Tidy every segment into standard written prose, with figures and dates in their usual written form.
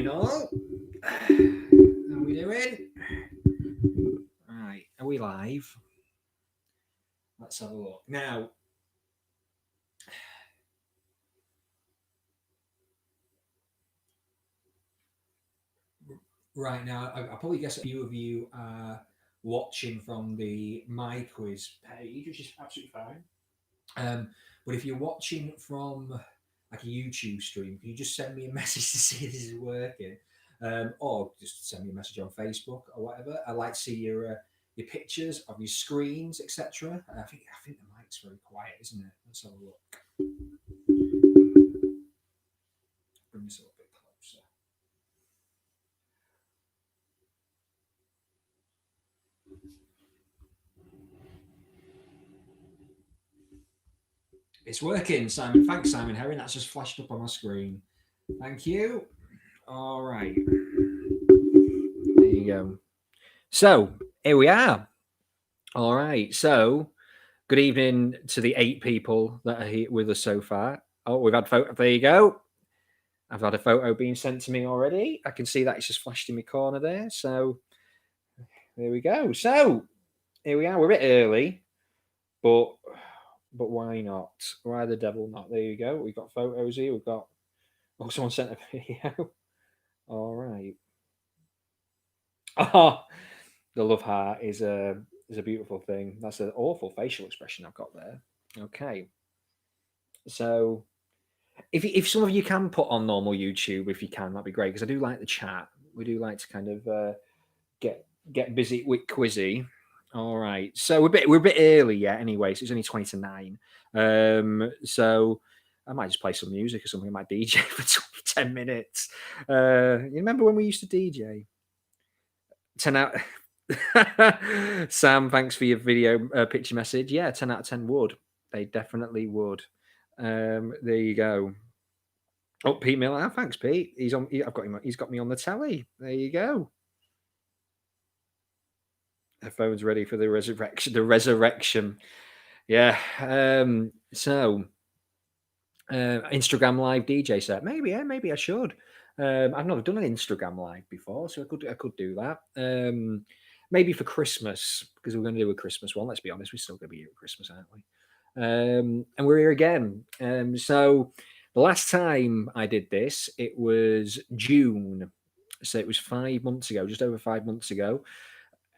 morning, all. How we doing? Right, are we live? Let's have a look. Now, right now, I probably guess a few of you are watching from the My Quiz page, which is absolutely fine. But if you're watching from like a YouTube stream, can you just send me a message to see if this is working? Or just send me a message on Facebook or whatever. I like to see your pictures of your screens, etc. I think the mic's very quiet, isn't it? Let's have a look. Bring this a little bit closer. It's working, Simon. Thanks, Simon Herring. That's just flashed up on my screen. Thank you. All right. There you go. So here we are. All right. So good evening to the 8 people that are here with us so far. Oh, we've had photo. There you go. I've had a photo being sent to me already. I can see that it's just flashed in my corner there. So there we go. So here we are. We're a bit early, but why not? Why the devil not? There you go. We've got photos here. We've got someone sent a video. All right. Oh, the love heart is a beautiful thing. That's an awful facial expression I've got there. Okay. So if some of you can put on normal YouTube, if you can, that'd be great, because I do like the chat. We do like to kind of get busy with quizzy. All right, so we're a bit early yet. Anyway, so it's only 20 to 9. So I might just play some music or something. I might DJ for 10 minutes. You remember when we used to DJ? 10 out. Sam, thanks for your video picture message. Yeah, 10 out of 10 would. They definitely would. There you go. Oh, Pete Miller. Oh, thanks, Pete. I've got him. He's got me on the telly. There you go. The phone's ready for the resurrection. The resurrection. Yeah. So, Instagram live DJ set. Maybe. Yeah. Maybe I should. I've never done an Instagram live before, so I could do that. Maybe for Christmas, because we're going to do a Christmas one. Let's be honest, we're still going to be here at Christmas, aren't we? And we're here again. So the last time I did this, it was June. So it was 5 months ago, just over 5 months ago.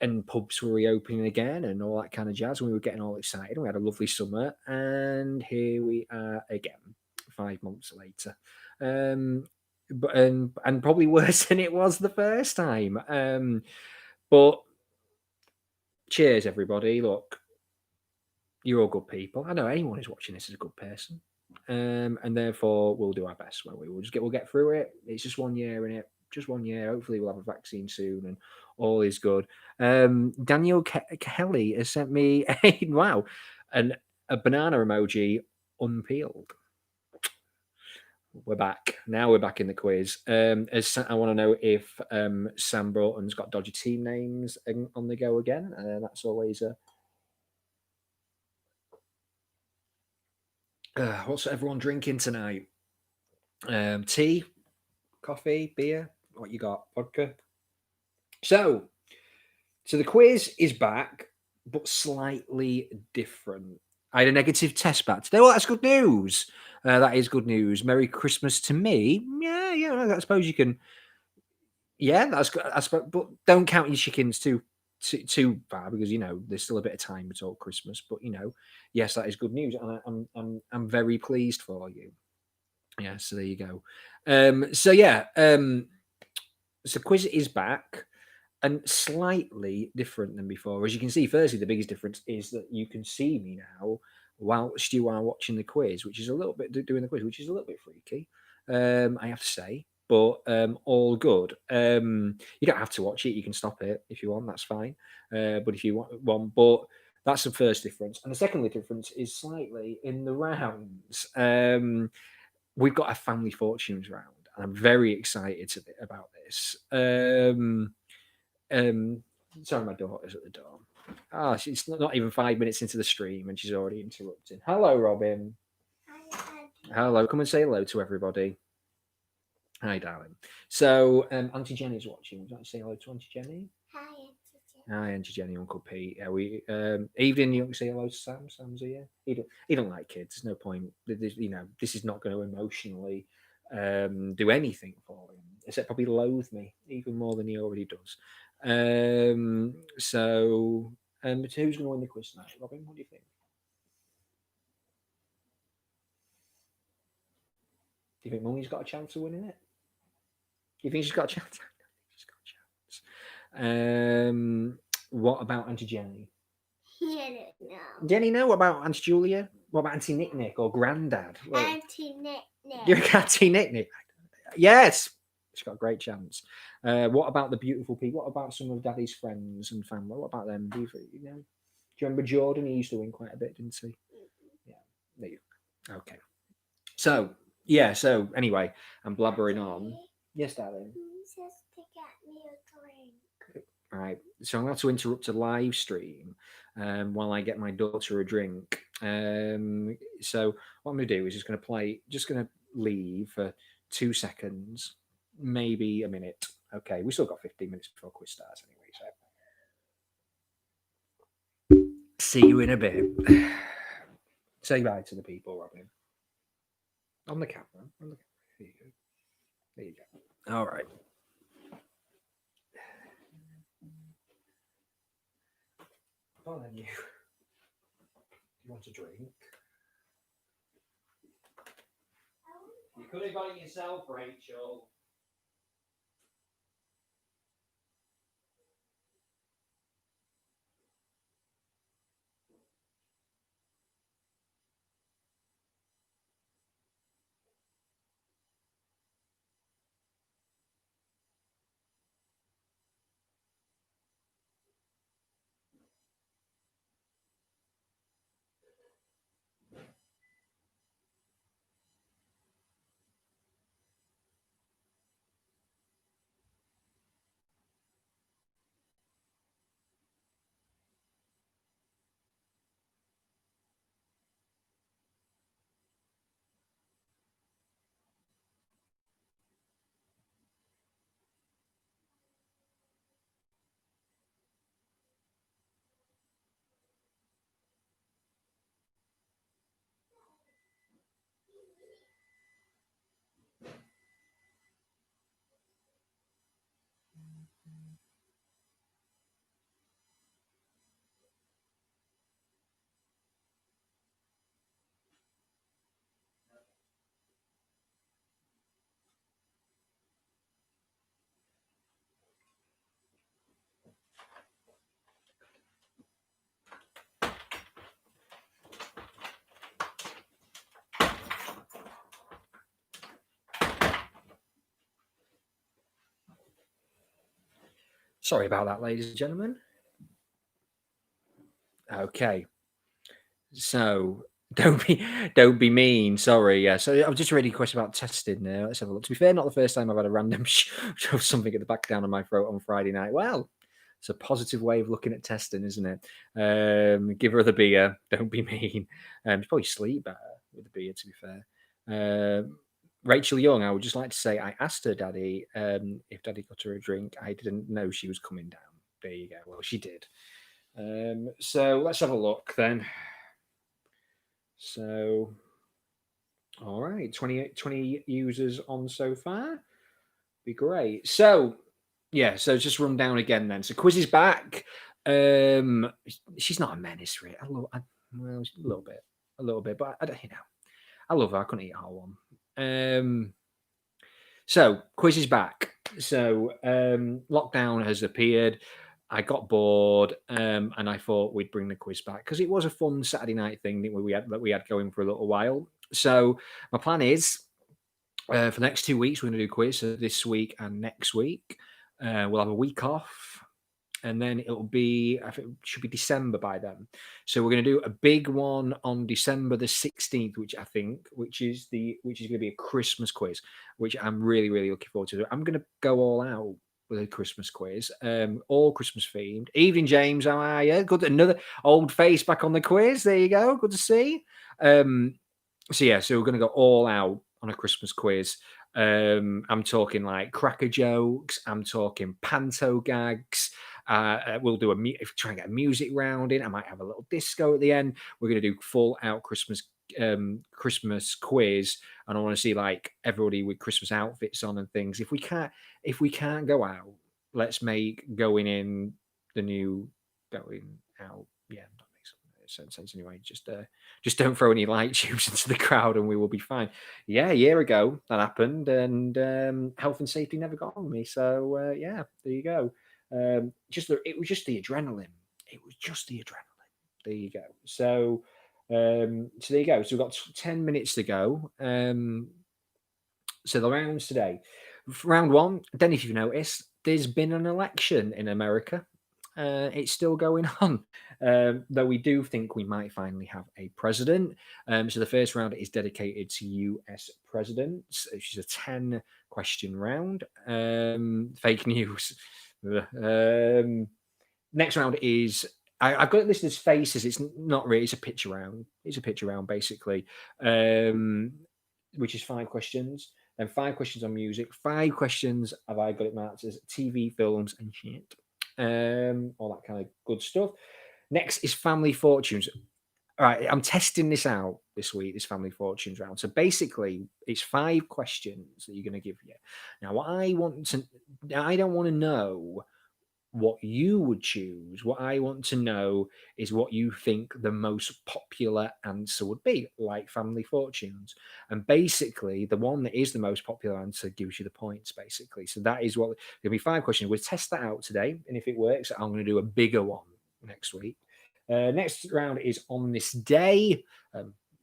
And pubs were reopening again and all that kind of jazz. And we were getting all excited. We had a lovely summer. And here we are again, 5 months later. But and probably worse than it was the first time. But cheers, everybody. Look, you're all good people. I know anyone who's watching this is a good person. And therefore we'll do our best, won't we? We'll get through it. It's just 1 year in it. Just 1 year. Hopefully we'll have a vaccine soon and all is good. Daniel Kelly has sent me a banana emoji unpeeled. We're back. Now we're back in the quiz. I want to know if Sam Broughton's got dodgy team names on the go again. That's always a what's everyone drinking tonight? Tea, coffee, beer. What you got? Vodka. So the quiz is back, but slightly different. I had a negative test back today. Well, that's good news. That is good news. Merry Christmas to me. Yeah. I suppose you can. Yeah, that's good. I suppose, but don't count your chickens too far, because there's still a bit of time until Christmas. But yes, that is good news, and I'm very pleased for you. Yeah, so there you go. So quiz is back and slightly different than before. As you can see, firstly, the biggest difference is that you can see me now whilst you are watching the quiz, which is a little bit doing the quiz, which is a little bit freaky. I have to say, but all good. You don't have to watch it; you can stop it if you want. That's fine. But if you want, but that's the first difference. And the second difference is slightly in the rounds. We've got a family fortunes round, and I'm very excited about this. Sorry, my daughter's at the door. She's not even 5 minutes into the stream and she's already interrupting. Hello, Robin. Hello. Come and say hello to everybody. Hi, darling. So, Auntie Jenny's watching. Would you like to say hello to Auntie Jenny? Hi, Auntie Hi, Auntie Jenny, Uncle Pete. We evening. You want to say hello to Sam? Sam's here. He don't like kids. There's no point. This is not going to emotionally do anything for him, except probably loathe me even more than he already does. But who's going to win the quiz tonight, Robin? What do you think? Do you think Mummy's got a chance of winning it? Do you think she's got a chance? She's got a chance. What about Auntie Jenny? I don't know. Jenny, know what about Auntie Julia? What about Auntie Nick Nick or Grandad? Auntie Nick You're Nick. Auntie Nick Nick. Yes, she's got a great chance. What about the beautiful people? What about some of Daddy's friends and family? What about them? Do you remember Jordan? He used to win quite a bit, didn't he? Yeah, there you go. Okay. So, yeah, so anyway, I'm blabbering on. Yes, darling. Who's just to get me a drink? Right. So I'm going to interrupt a live stream while I get my daughter a drink. So what I'm going to do is just going to leave for 2 seconds, maybe a minute. Okay, we still got 15 minutes before quiz starts anyway. So see you in a bit. Say bye to the people, Robin. On the camera. On the camera. There you go. There you go. All right. Well, then you want a drink? You could have got it yourself, Rachel. Sorry about that, ladies and gentlemen. Okay. So don't be mean. Sorry. Yeah. So I'm just reading a question about testing now. Let's have a look. To be fair, not the first time I've had a random shove something at the back down on my throat on Friday night. Well, it's a positive way of looking at testing, isn't it? Give her the beer. Don't be mean. You probably sleep better with the beer, to be fair. Rachel Young, I would just like to say I asked her daddy if daddy got her a drink. I didn't know she was coming down. There you go. Well, she did. So let's have a look then. So, all right, 20 users on so far. Be great. So, yeah, so just run down again then. So, quiz is back. She's not a menace, really. Well, a little bit, but I don't, I love her. I couldn't eat her one. So, quiz is back. So, lockdown has appeared. I got bored, and I thought we'd bring the quiz back because it was a fun Saturday night thing that we had going for a little while. So my plan is for the next 2 weeks we're going to do quiz. So this week and next week, we'll have a week off, and then it'll be I think it should be December by then. So we're going to do a big one on December the 16th, which is going to be a Christmas quiz, which I'm really really looking forward to. I'm going to go all out with a Christmas quiz, all Christmas themed. Evening, James. How are you? Good. Another old face back on the quiz. There you go. Good to see. So we're going to go all out on a Christmas quiz. I'm talking like cracker jokes. I'm talking panto gags. We'll do try and get a music round in. I might have a little disco at the end. We're going to do full out Christmas quiz, and I want to see like everybody with Christmas outfits on and things. If we can't go out, let's make going in the new going out. Yeah, that makes sense anyway. Just don't throw any light tubes into the crowd, and we will be fine. Yeah, a year ago that happened, and health and safety never got on me. So yeah, there you go. It was just the adrenaline. It was just the adrenaline. There you go. So there you go. So we've got 10 minutes to go. So the rounds today. Round one, I don't know if you've noticed, there's been an election in America. It's still going on, though we do think we might finally have a president. So the first round is dedicated to US presidents, which is a 10-question round. Fake news. Next round is I've got it listed as faces. It's not really. It's a picture round. It's a picture round basically, which is 5 questions. Then 5 questions on music. 5 questions have I got it marked as TV, films, and shit. All that kind of good stuff. Next is family fortunes. All right, I'm testing this out this week. This family fortunes round. So basically, it's 5 questions that you're going to give you. Now, I don't want to know what you would choose. What I want to know is what you think the most popular answer would be, like family fortunes. And basically, the one that is the most popular answer gives you the points, basically. So that is what there'll be 5 questions. We'll test that out today. And if it works, I'm going to do a bigger one next week. Next round is on this day,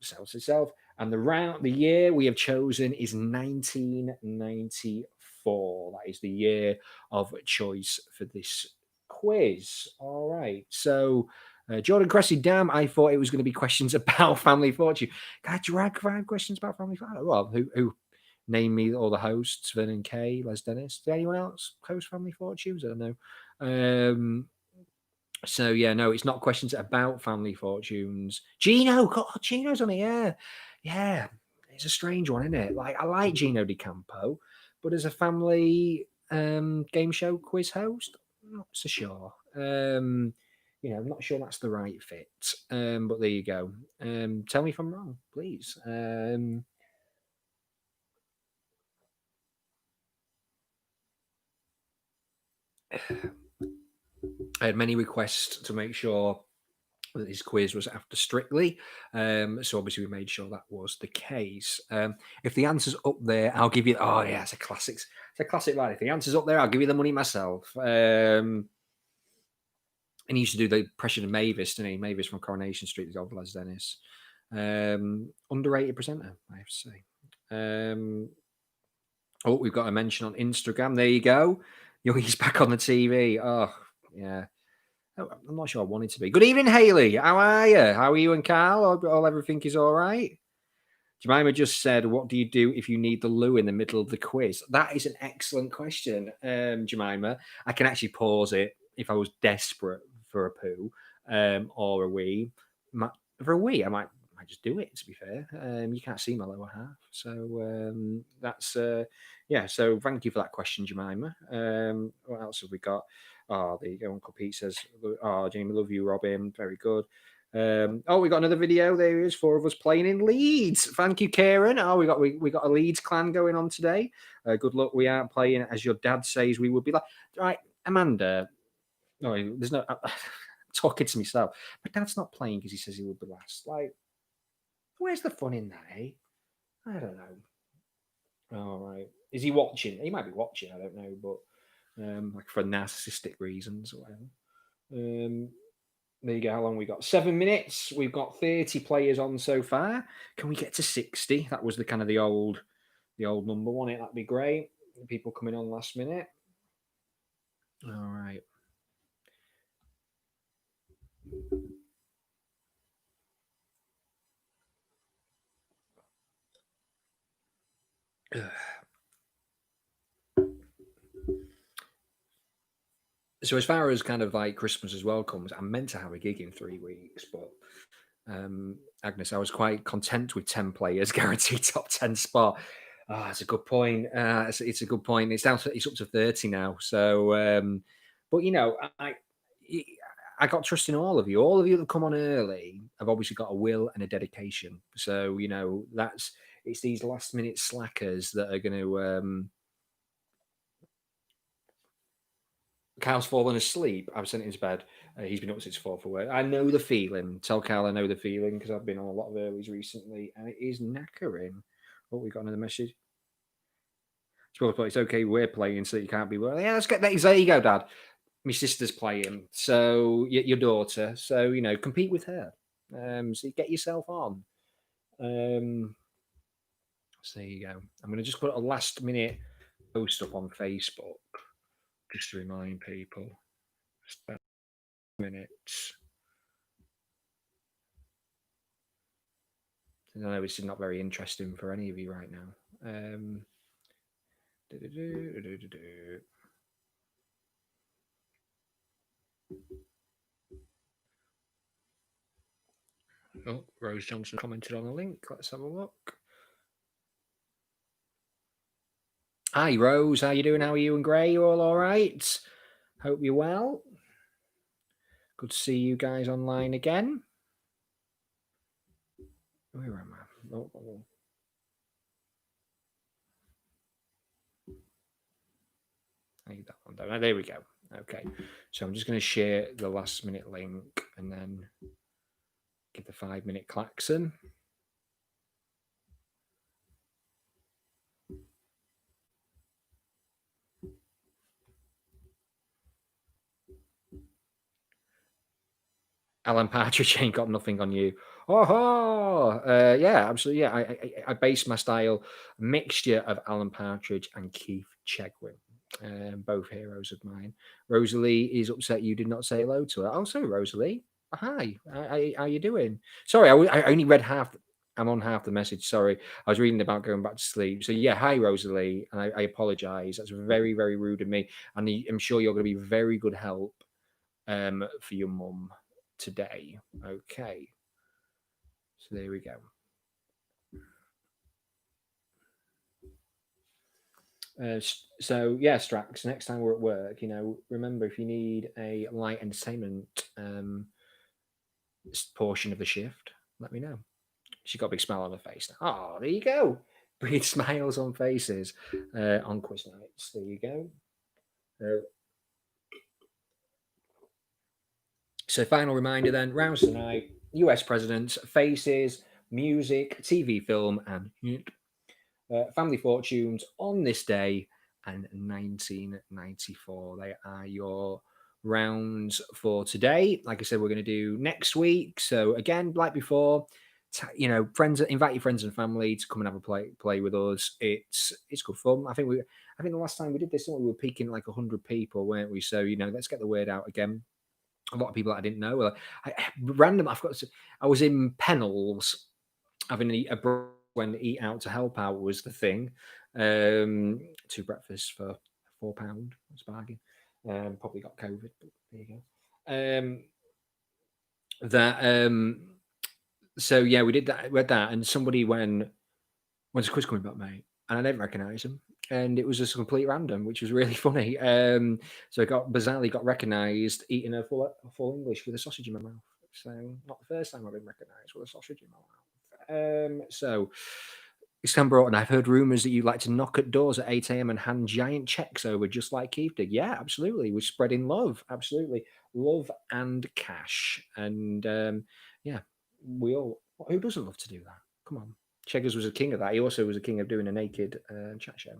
sells itself. And the year we have chosen is 1994. That is the year of choice for this quiz. All right. So, Jordan Cressy, damn, I thought it was going to be questions about family fortune. Can I drag 5 questions about family fortune? Well, who name me all the hosts? Vernon Kay, Les Dennis. Did anyone else host family fortunes? I don't know. So yeah, no, it's not questions about family fortunes. Gino, God, Gino's on it. Yeah, it's a strange one, isn't it? Like I like Gino Di Campo, but as a family game show quiz host, I'm not so sure. I'm not sure that's the right fit. But there you go. Tell me if I'm wrong, please. I had many requests to make sure that his quiz was after Strictly. So obviously we made sure that was the case. If the answer's up there, I'll give you. Oh yeah, it's a classic. It's a classic line. If the answer's up there, I'll give you the money myself. And he used to do the impression of Mavis, didn't he? Mavis from Coronation Street, the old Les Dennis. Underrated presenter, I have to say. We've got a mention on Instagram. There you go. He's back on the TV. Oh yeah. I'm not sure I wanted to be. Good evening, Haley. How are you? How are you and Carl? All everything is all right? Jemima just said, what do you do if you need the loo in the middle of the quiz? That is an excellent question, Jemima. I can actually pause it if I was desperate for a poo or a wee. For a wee, I might just do it, to be fair. You can't see my lower half. So that's, yeah. So thank you for that question, Jemima. What else have we got? Oh, there you go. Uncle Pete says, oh, Jamie, love you, Robin. Very good. We got another video. There is 4 of us playing in Leeds. Thank you, Karen. Oh, we got a Leeds clan going on today. Good luck. We aren't playing as your dad says we would be like. Right, Amanda. No, there's no. I'm talking to myself. My dad's not playing because he says he would be last. Like, where's the fun in that, eh? I don't know. All right. Is he watching? He might be watching. I don't know, but like for narcissistic reasons or whatever. There you go. How long we got? 7 minutes. We've got 30 players on so far. Can we get to 60? That was the kind of the old number, wasn't it? That'd be great. People coming on last minute. All right. So as far as kind of like Christmas as well comes, I'm meant to have a gig in 3 weeks, but Agnes. I was quite content with 10 players, guaranteed top 10 spot. Ah, it's a good point. It's a good point. It's up to 30 now. So, but I got trust in all of you. All of you that come on early have obviously got a will and a dedication. So, it's these last minute slackers that are going to. Kyle's fallen asleep. I've sent him to bed. He's been up since 4 for work. I know the feeling. Tell Kyle I know the feeling because I've been on a lot of earlys recently and it is knackering. Oh, we got another message. But it's okay, we're playing, so you can't be. Well, yeah, let's get that. There you go, Dad. My sister's playing, so your daughter. So compete with her. So you get yourself on. So there you go. I'm going to just put a last minute post up on Facebook just to remind people. Just about minutes. I know this is not very interesting for any of you right now. Oh, Rose Johnson commented on the link. Let's have a look. Hi, Rose. How you doing? How are you and Gray? You all right? Hope you're well. Good to see you guys online again. Where am I? Oh. I need that one down. Oh, there we go. Okay. So I'm just going to share the last minute link and then give the 5-minute klaxon. Alan Partridge ain't got nothing on you. Yeah, absolutely. Yeah, I base my style mixture of Alan Partridge and Keith Chegwin, both heroes of mine. Rosalie is upset you did not say hello to her. Oh, sorry, Rosalie. Hi, how you doing? Sorry, I only read half. I'm on half the message. Sorry, I was reading about going back to sleep. So yeah, hi Rosalie, and I apologise. That's very very rude of me, and I'm sure you're going to be very good help for your mum today. Okay. So there we go. So yeah, Strax. Next time we're at work, remember if you need a light entertainment portion of the shift, let me know. She's got a big smile on her face now. Oh, there you go. Breathe smiles on faces on quiz nights. There you go. So final reminder then, rounds tonight, US presidents, faces, music, TV, film, and family fortunes on this day and 1994. They are your rounds for today. Like I said, we're going to do next week. So again, like before, friends, invite your friends and family to come and have a play with us. It's good fun. I think the last time we did this, we were peaking like 100 people, weren't we? So let's get the word out again. A lot of people that I didn't know. Random. I was in Pennells having a when eat out to help out was the thing. 2 breakfasts for £4. That's a bargain. Probably got COVID, but there you go. So yeah, we did that. Read that, and somebody when's the quiz coming back, mate? And I didn't recognise him, and it was just complete random, which was really funny. So I got bizarrely recognised eating a full English with a sausage in my mouth. So not the first time I've been recognised with a sausage in my mouth. So it's come brought, and I've heard rumours that you like to knock at doors at 8 a.m. and hand giant checks over, just like Keith did. Yeah, absolutely. We're spreading love, absolutely, love and cash, and yeah, we all. Who doesn't love to do that? Come on. Cheggers was a king of that. He also was a king of doing a naked chat show.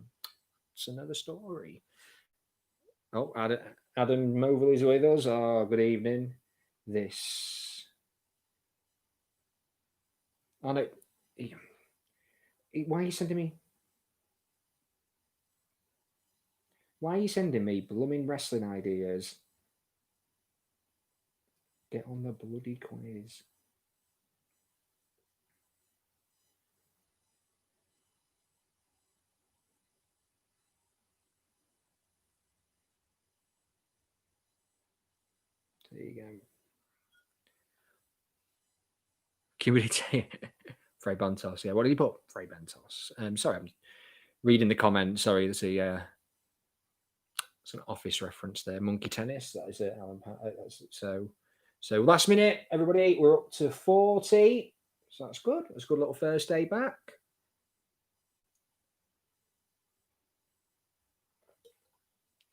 It's another story. Oh, Adam Mobley's with us. Oh, good evening. This. Oh, no. Why are you sending me? Why are you sending me blooming wrestling ideas? Get on the bloody quiz. There you go. Humidity. Frey Bentos. Yeah, what did he put? Frey Bentos. Sorry, I'm reading the comments. Sorry, it's an office reference there. Monkey tennis. That is it, Alan. So last minute, everybody, we're up to 40. So that's good. That's a good little first day back.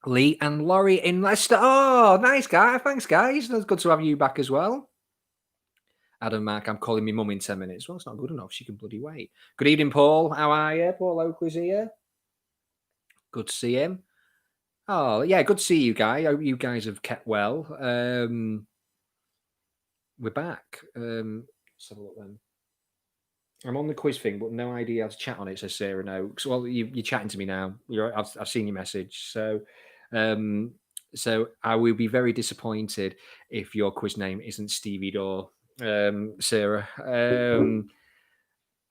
Lee and Laurie in Leicester. Oh, nice guy. Thanks, guys. That's good to have you back as well. Adam Mark, I'm calling my mum in 10 minutes. Well, it's not good enough. She can bloody wait. Good evening, Paul. How are you? Paul Oakley's here. Good to see him. Oh, yeah, good to see you guys. I hope you guys have kept well. We're back. Let's have a look then. I'm on the quiz thing, but no idea how to chat on it, says Sarah Noakes. Well, you're chatting to me now. I've seen your message. So I will be very disappointed if your quiz name isn't Stevie Dorr, Sarah.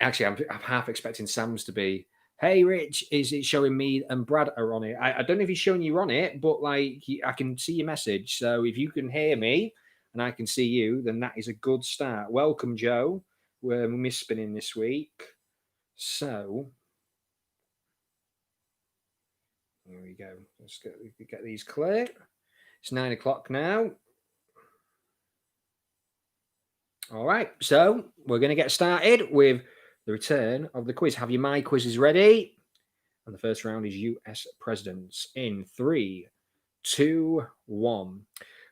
Actually, I'm half expecting Sam's to be, hey, Rich, is it showing me and Brad are on it? I don't know if he's showing you on it, but I can see your message. So if you can hear me and I can see you, then that is a good start. Welcome, Joe. We're misspinning this week. So here we go. Let's get these clear. It's 9 o'clock now. All right. So we're going to get started with the return of the quiz. Have your My Quizzes ready? And the first round is US presidents in 3, 2, 1.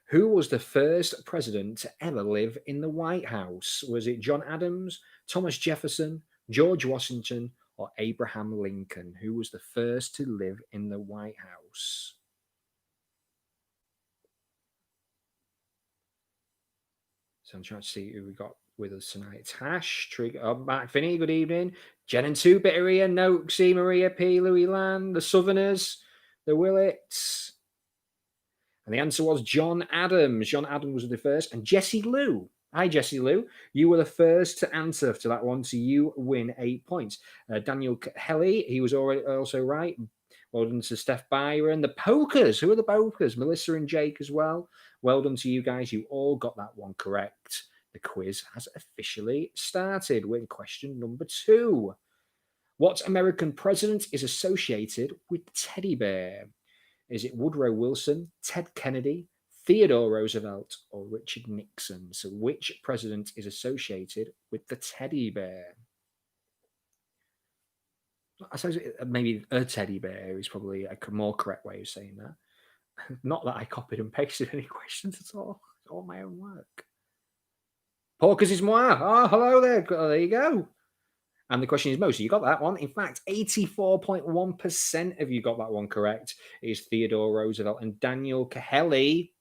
Who was the first president to ever live in the White House? Was it John Adams, Thomas Jefferson, George Washington, or Abraham Lincoln? Who was the first to live in the White House? So I'm trying to see who we got with us tonight. Tash, Trigger, Mark Finney, good evening. Jen and Two, Bitteria, Noakesy, Maria P, Louis Land, the Southerners, the Willits. And the answer was John Adams. John Adams was the first. And Jessie Lou. Hi, Jessie Lou. You were the first to answer to that one, so you win 8 points. Daniel Helly, he was also right. Well done to Steph Byron. The Pokers. Who are the Pokers? Melissa and Jake as well. Well done to you guys. You all got that one correct. The quiz has officially started with question number 2. What American president is associated with the teddy bear? Is it Woodrow Wilson, Ted Kennedy, Theodore Roosevelt, or Richard Nixon? So which president is associated with the teddy bear? I suppose maybe a teddy bear is probably a more correct way of saying that. Not that I copied and pasted any questions at all. It's all my own work. Paul, because it's moi. Oh, hello there. There you go. And the question is, Mo, so you got that one. In fact, 84.1% of you got that one correct. It is Theodore Roosevelt. And Daniel Kelly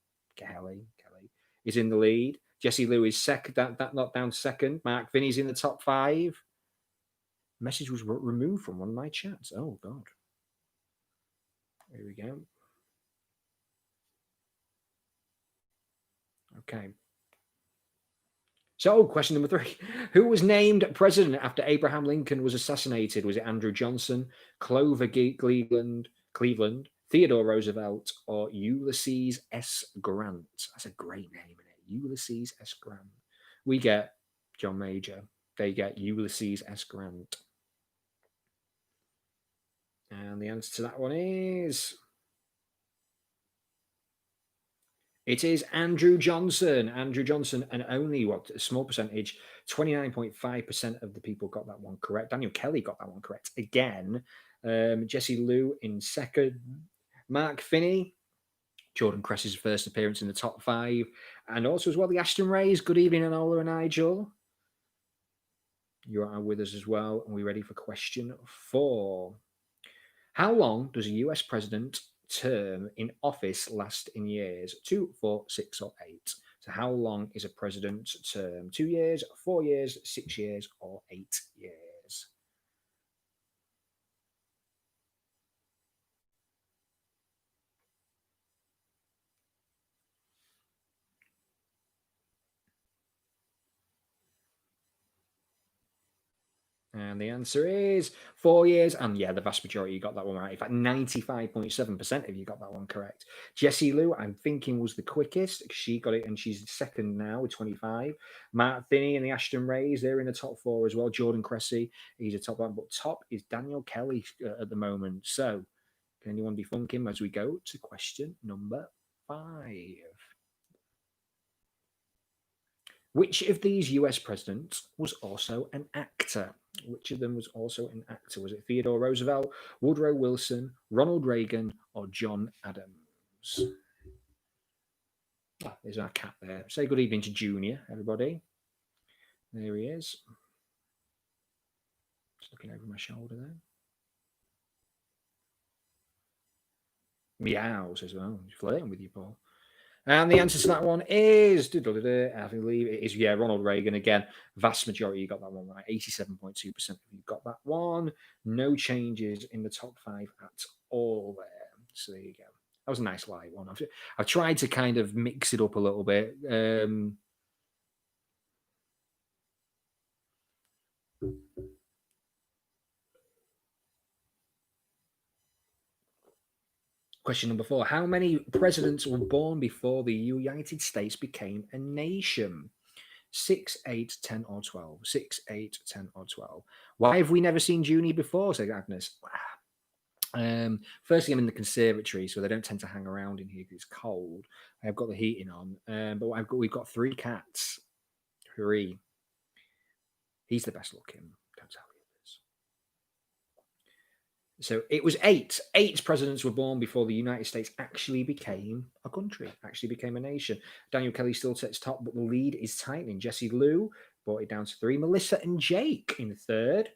is in the lead. Jessie Lou is second, that not down second. Mark Finney's in the top 5. Message was removed from one of my chats. Oh, God. Here we go. Okay. So, question number 3. Who was named president after Abraham Lincoln was assassinated? Was it Andrew Johnson, Clover Cleveland, Theodore Roosevelt, or Ulysses S. Grant? That's a great name, isn't it? Ulysses S. Grant. We get John Major. They get Ulysses S. Grant. And the answer to that one is... It is Andrew Johnson. Andrew Johnson, and only a small percentage, 29.5% of the people got that one correct. Daniel Kelly got that one correct again. Jessie Lou in second. Mark Finney, Jordan Cress's first appearance in the top 5. And also as well, the Ashton Rays. Good evening, Anola and Nigel. You are with us as well. And we're ready for question 4. How long does a US president term in office last in years? 2, 4, 6, or 8? So how long is a president's term? 2 years, 4 years, 6 years, or 8 years? And the answer is 4 years. And yeah, the vast majority you got that one right. In fact, 95.7% of you got that one correct. Jessie Lou, I'm thinking, was the quickest. She got it, and she's second now with 25. Matt Finney and the Ashton Rays, they're in the top 4 as well. Jordan Cressy, he's a top one. But top is Daniel Kelly at the moment. So can anyone debunk him as we go to question number 5? Which of these US presidents was also an actor? Which of them was also an actor? Was it Theodore Roosevelt, Woodrow Wilson, Ronald Reagan, or John Adams? Ah, there's our cat there. Say good evening to Junior, everybody. There he is. Just looking over my shoulder there. Meows as well. He's flirting with you, Paul. And the answer to that one is, I believe it is, yeah, Ronald Reagan again. Vast majority, you got that one right. 87.2% of you got that one. No changes in the top 5 at all there. So there you go. That was a nice light one. I've tried to kind of mix it up a little bit. Question number 4. How many presidents were born before the United States became a nation? 6, 8, 10, or 12? 6, 8, 10, or 12? Why have we never seen Junie before? Said Agnes. Firstly, I'm in the conservatory, so they don't tend to hang around in here because it's cold. I've got the heating on, but we've got 3 cats. 3. He's the best looking. Don't tell you this. So it was 8. 8 presidents were born before the United States actually became a country, actually became a nation. Daniel Kelly still sits top, but the lead is tightening. Jessie Lou brought it down to 3. Melissa and Jake in 3rd.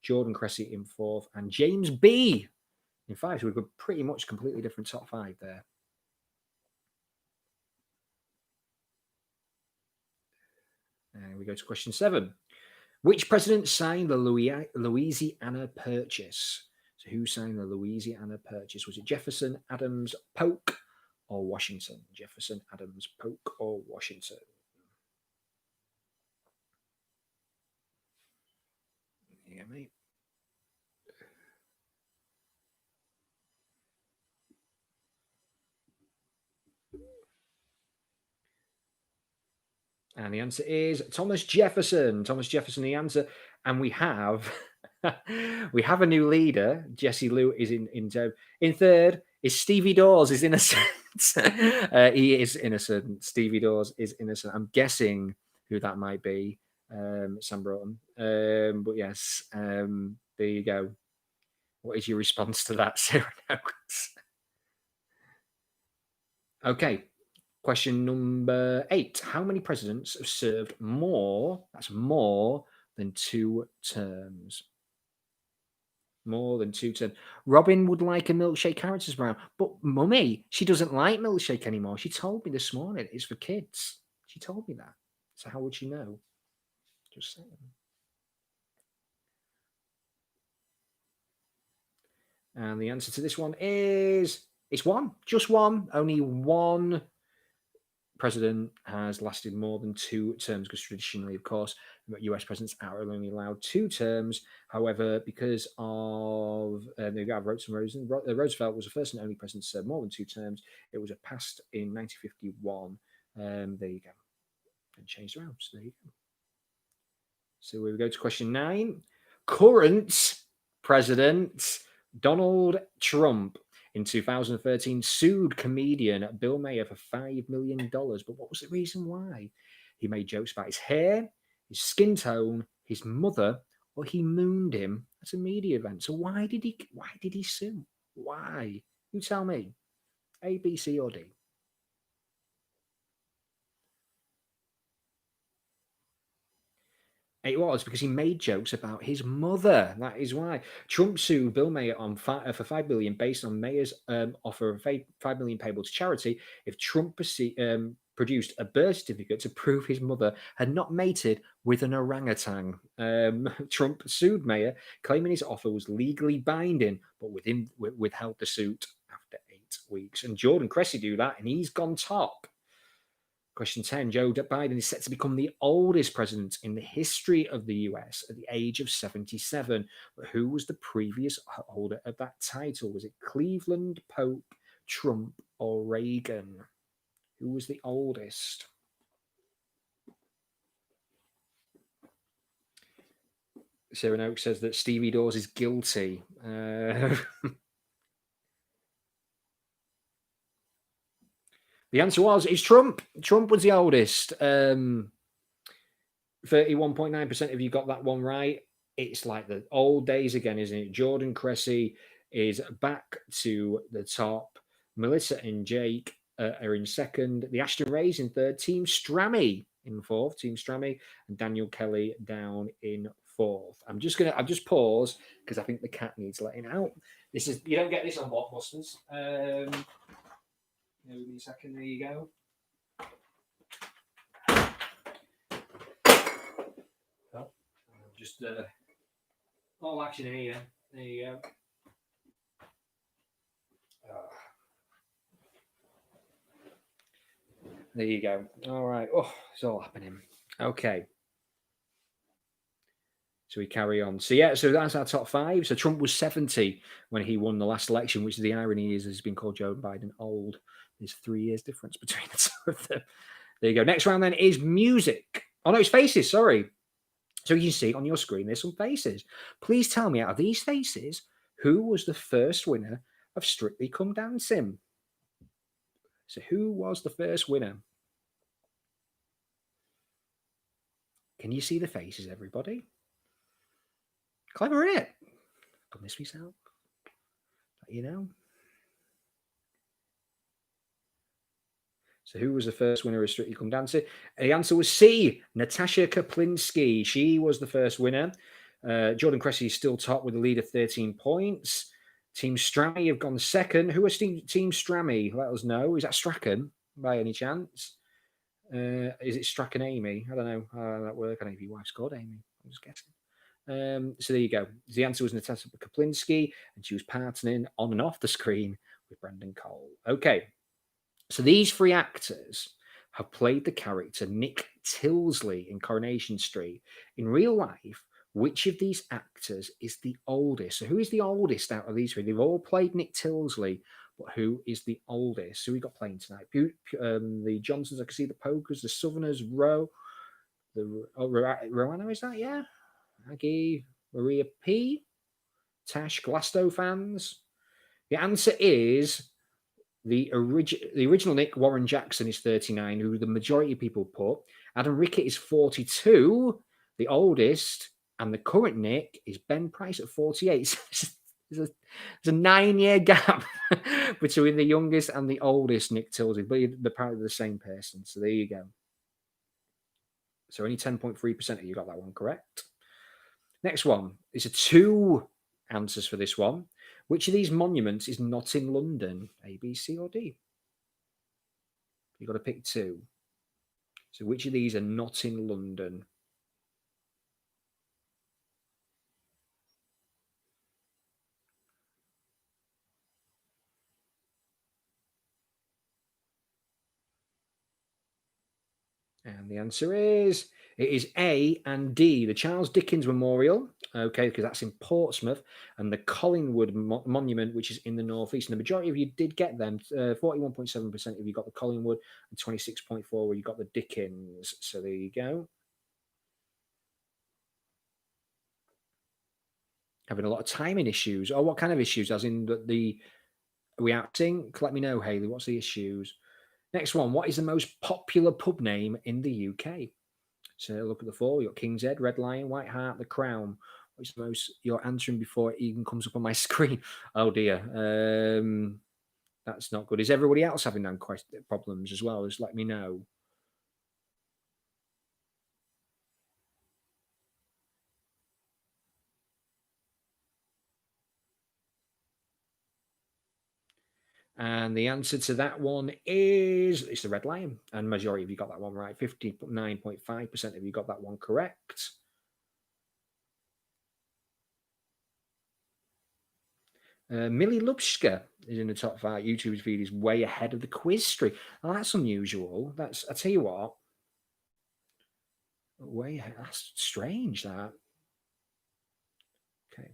Jordan Cressy in 4th. And James B in 5. So we've got pretty much completely different top 5 there. And we go to question 7. Which president signed the Louisiana Purchase? So who signed the Louisiana Purchase? Was it Jefferson, Adams, Polk, or Washington? Jefferson, Adams, Polk, or Washington? Yeah, mate. And the answer is Thomas Jefferson. Thomas Jefferson, the answer. And we have we have a new leader. Jessie Lou is in 3rd. Is Stevie Dawes is innocent. He is innocent. Stevie Dawes is innocent. I'm guessing who that might be. Sam Broughton. But yes, there you go. What is your response to that, Sarah Noakes? Okay. Question number 8. How many presidents have served more? That's more than 2 terms. More than 2 terms. Robin would like a milkshake characters brown, but Mummy, she doesn't like milkshake anymore. She told me this morning it's for kids. She told me that. So how would she know? Just saying. And the answer to this one is it's 1. Just 1. Only 1 president has lasted more than 2 terms because traditionally, of course, US presidents are only allowed 2 terms. However, because of Roosevelt was the first and only president to serve more than 2 terms. It was passed in 1951. There you go. And changed around. So there you go. So we go to question 9. Current president Donald Trump in 2013 sued comedian Bill Maher for $5 million. But what was the reason why? He made jokes about his hair, his skin tone, his mother, or he mooned him at a media event. So why did he sue? Why? You tell me. A, B, C, or D? It was because he made jokes about his mother. That is why Trump sued Bill Maher for $5 million based on Maher's offer of $5 million payable to charity if Trump produced a birth certificate to prove his mother had not mated with an orangutan. Trump sued Maher, claiming his offer was legally binding, but withheld the suit after 8 weeks. And Jordan Cressy do that, and he's gone top. Question 10. Joe Biden is set to become the oldest president in the history of the US at the age of 77. But who was the previous holder of that title? Was it Cleveland, Pope, Trump, or Reagan? Who was the oldest? Sarah Noak says that Stevie Dawes is guilty. The answer was, it's Trump. Trump was the oldest. 31.9% of you got that one right. It's like the old days again, isn't it? Jordan Cressy is back to the top. Melissa and Jake are in second. The Ashton Rays in third. Team Strammy in fourth. Team Strammy and Daniel Kelly down in fourth. I've just paused because I think the cat needs letting out. You don't get this on Blockbusters. Give me a second. There you go. Oh, just all action here. There you go. There you go. All right. Oh, it's all happening. Okay. So we carry on. So that's our top five. So Trump was 70 when he won the last election, which the irony is he's been called Joe Biden old. There's 3 years difference between the two of them. There you go. Next round then is music. Oh no, it's faces. Sorry. So you can see on your screen there's some faces. Please tell me, out of these faces, who was the first winner of Strictly Come Dancing? So who was the first winner? Can you see the faces, everybody? Clever, isn't it? Done this myself. You know. So who was the first winner of Strictly Come Dancing? The answer was C, Natasha Kaplinsky. She was the first winner. Jordan Cressy is still top with a lead of 13 points. Team Strammy have gone second. Who is Team Strammy? Let us know. Is that Strachan by any chance? Is it Strachan Amy? I don't know how that works. I don't know if your wife's called Amy. I'm just guessing. So there you go. The answer was Natasha Kaplinsky, and she was partnering on and off the screen with Brendan Cole. Okay. So these three actors have played the character Nick Tilsley in Coronation Street. In real life, which of these actors is the oldest? So who is the oldest out of these three? They've all played Nick Tilsley, but who is the oldest? So we got playing tonight. The Johnsons, I can see the Pokers, the Southerners, Roanna, is that? Yeah. Aggie, Maria P, Tash, Glasto fans. The answer is the original Nick, Warren Jackson, is 39, who the majority of people put. Adam Rickett is 42, the oldest, and the current Nick is Ben Price at 48. So there's a 9-year gap between the youngest and the oldest Nick Tilsley, but they're apparently the same person. So there you go. So only 10.3% of you got that one correct. Next one is 2 answers for this one. Which of these monuments is not in London? A, B, C, or D? You've got to pick 2. So which of these are not in London? And the answer is, it is A and D, the Charles Dickens Memorial, okay, because that's in Portsmouth, and the Collingwood Monument, which is in the northeast. And the majority of you did get them. 41.7% of you got the Collingwood, and 26.4% where you got the Dickens. So there you go. Having a lot of timing issues. Oh, what kind of issues? As in are we out of sync? Let me know, Hayley. What's the issues? Next one. What is the most popular pub name in the UK? So look at the 4. You got King's Head, Red Lion, White Hart, The Crown. What's the most? You're answering before it even comes up on my screen. Oh dear. That's not good. Is everybody else having them problems as well? Just let me know. And the answer to that one is it's the Red Lion. And majority of you got that one right. 59.5% of you got that one correct. Millie Lubska is in the top 5. YouTube's feed is way ahead of the quiz streak. Oh, that's unusual. I tell you what, way ahead. That's strange. That okay.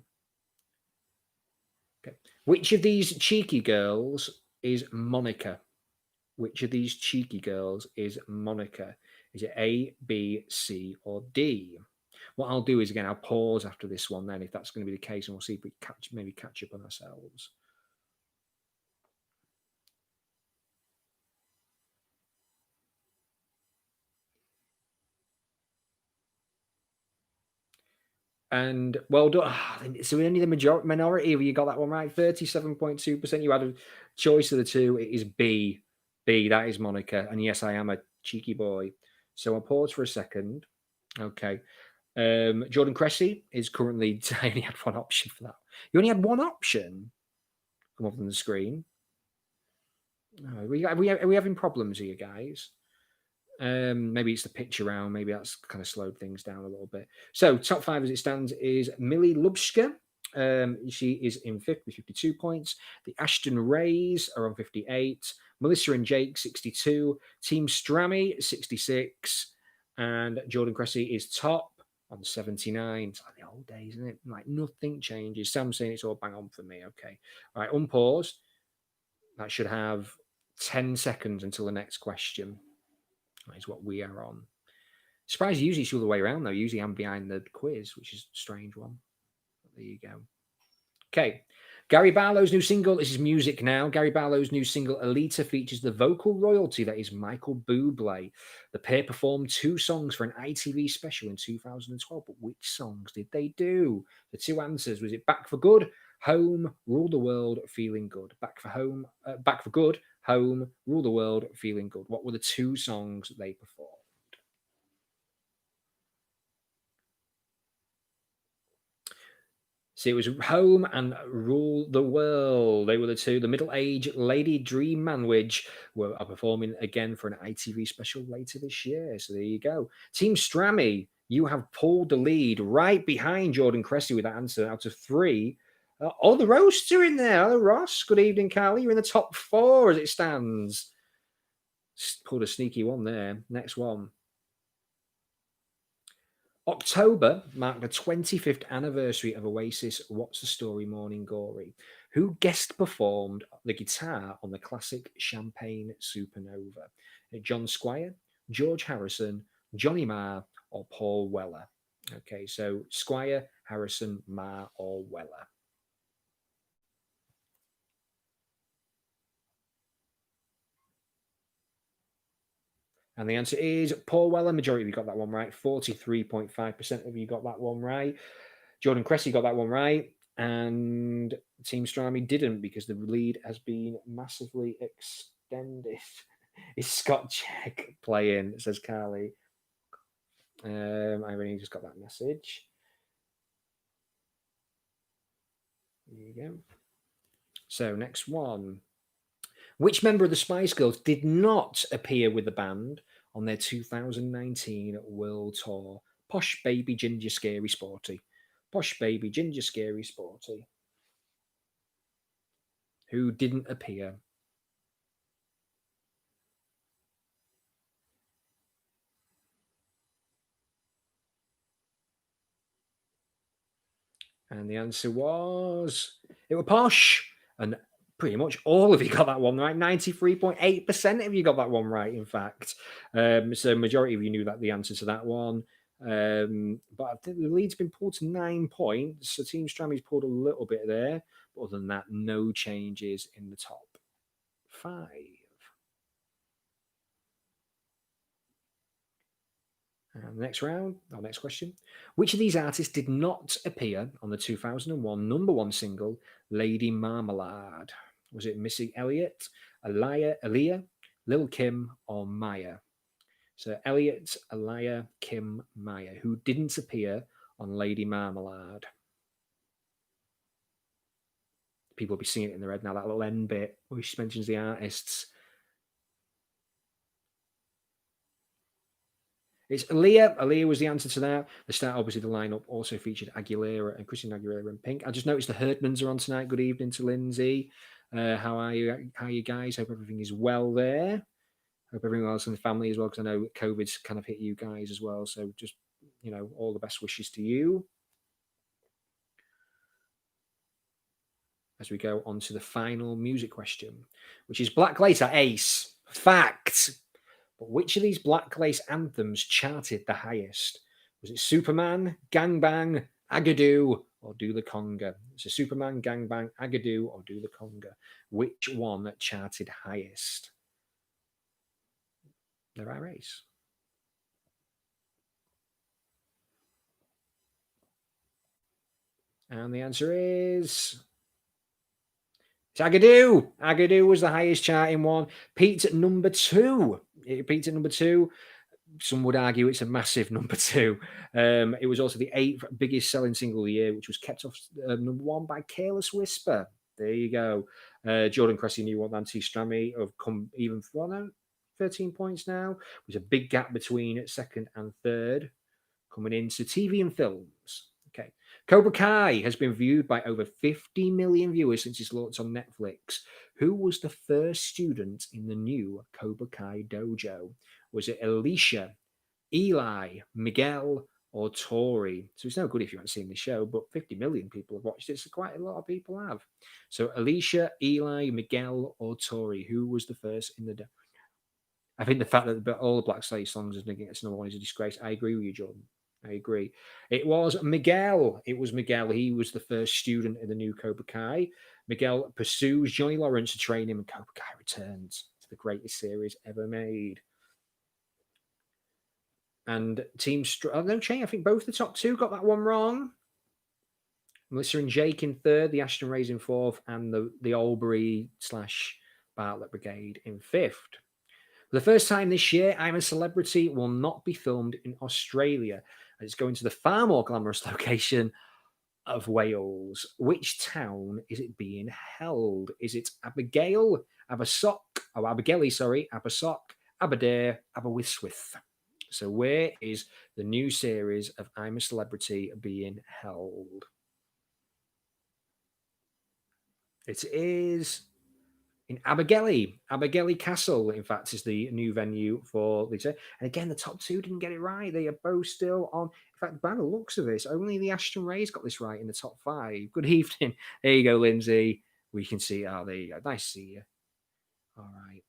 Okay. Which of these cheeky girls is Monica? Which of these cheeky girls is Monica? Is it A, B, C, or D? What I'll do is again, I'll pause after this one. Then, if that's going to be the case, and we'll see if we maybe catch up on ourselves. And well done. So only the minority of you got that one right. 37.2%. You had a choice of the two. It is B. B. That is Monica. And yes, I am a cheeky boy. So I'll pause for a second. Okay. Jordan Cressy is currently. I only had one option for that. You only had one option. Come up on the screen. Are we having problems here, guys? Maybe it's the pitch around. Maybe that's kind of slowed things down a little bit. So top 5 as it stands is Millie Lubska. She is in 5th with 52 points. The Ashton Rays are on 58. Melissa and Jake 62. Team Strammy 66. And Jordan Cressy is top on 79. It's like the old days, isn't it? Like nothing changes. Sam's saying it's all bang on for me. Okay. All right, unpause. That should have 10 seconds until the next question. That is what we are on. Surprised usually it's the other way around though. Usually I'm behind the quiz, which is a strange one. But there you go. Okay. Gary Barlow's new single. This is music now. Gary Barlow's new single, Alita, features the vocal royalty that is Michael Bublé. The pair performed 2 songs for an ITV special in 2012. But which songs did they do? The 2 answers. Was it Back for Good, Home, Rule the World, Feeling Good? Back for Good, Home, Rule the World, Feeling Good. What were the 2 songs they performed? See, it was Home and Rule the World. They were the 2. The middle-aged Lady Dream Manwich are performing again for an ITV special later this year. So there you go. Team Strammy, you have pulled the lead right behind Jordan Cressy with that answer out of 3. The roasts are in there. Hello, Ross. Good evening, Carly. You're in the top 4 as it stands. Pulled a sneaky one there. Next one. October marked the 25th anniversary of Oasis' What's the Story Morning Glory, who guest performed the guitar on the classic Champagne Supernova. John Squire, George Harrison, Johnny Marr, or Paul Weller. Okay, so Squire, Harrison, Marr, or Weller. And the answer is Paul Weller. Majority of you got that one right. 43.5% of you got that one right. Jordan Cressy got that one right. And Team Strami didn't because the lead has been massively extended. Is Scott Check playing? Says Carly. I only just got that message. There you go. So next one. Which member of the Spice Girls did not appear with the band on their 2019 World Tour? Posh Baby Ginger Scary Sporty. Posh Baby Ginger Scary Sporty. Who didn't appear? And the answer was it were Posh. And pretty much all of you got that one right. 93.8% of you got that one right, in fact. So majority of you knew that the answer to that one. But I think the lead's been pulled to 9 points. So Team Strammy's pulled a little bit there. But other than that, no changes in the top 5. And next round, our next question. Which of these artists did not appear on the 2001 number 1 single, Lady Marmalade? Was it Missy Elliott, Aaliyah, Lil Kim, or Maya? So Elliott, Aaliyah, Kim, Maya. Who didn't appear on Lady Marmalade? People will be singing it in their head now, that little end bit where she mentions the artists. It's Aaliyah. Aaliyah was the answer to that. The start, obviously, the lineup also featured Aguilera and Christina Aguilera in Pink. I just noticed the Herdmans are on tonight. Good evening to Lindsay. How are you? How are you guys? Hope everything is well there. Hope everyone else in the family as well, because I know COVID's kind of hit you guys as well. So just, all the best wishes to you. As we go on to the final music question, which is Black Lace are ace. Fact. But which of these Black Lace anthems charted the highest? Was it Superman, Gangbang, Agadoo, or Do the Conga? So Superman, Gangbang, Agadoo, or Do the Conga? Which one charted highest? There are ace. And the answer is it's Agadoo. Agadoo was the highest charting one. Peaked at number 2. It peaked at number 2. Some would argue it's a massive number 2. It was also the 8th biggest selling single of the year, which was kept off number 1 by Careless Whisper. There you go. Jordan Cressy and New Nancy Strammy have come even further. 13 points now. There's a big gap between second and third. Coming into TV and films. Okay. Cobra Kai has been viewed by over 50 million viewers since its launch on Netflix. Who was the first student in the new Cobra Kai dojo? Was it Alicia, Eli, Miguel, or Tori? So it's no good if you haven't seen the show, but 50 million people have watched it, so quite a lot of people have. So Alicia, Eli, Miguel, or Tori, who was the first in the dojo? I think the fact that all the Black Slate songs is against number 1 is a disgrace. I agree with you, Jordan. I agree. It was Miguel. It was Miguel. He was the first student in the new Cobra Kai. Miguel pursues Johnny Lawrence to train him, and Cobra Kai returns to the greatest series ever made. And Team no change. I think both the top 2 got that one wrong. Melissa and Jake in 3rd, the Ashton Rays in 4th, and the Albury / Bartlett Brigade in 5th. For the first time this year, I'm a Celebrity will not be filmed in Australia. It's going to the far more glamorous location of Wales. Which town is it being held? Is it Abigail, Abersoch, Abersoch, Aberdare, Aberystwyth? So where is the new series of I'm a Celebrity being held? It is in Abergele Castle, in fact, is the new venue for the. And again, the top 2 didn't get it right. They are both still on. In fact, by the looks of this, only the Ashton Rays got this right in the top 5. Good evening. There you go, Lindsay. We can see. Oh, there you go. Nice to see you. All right.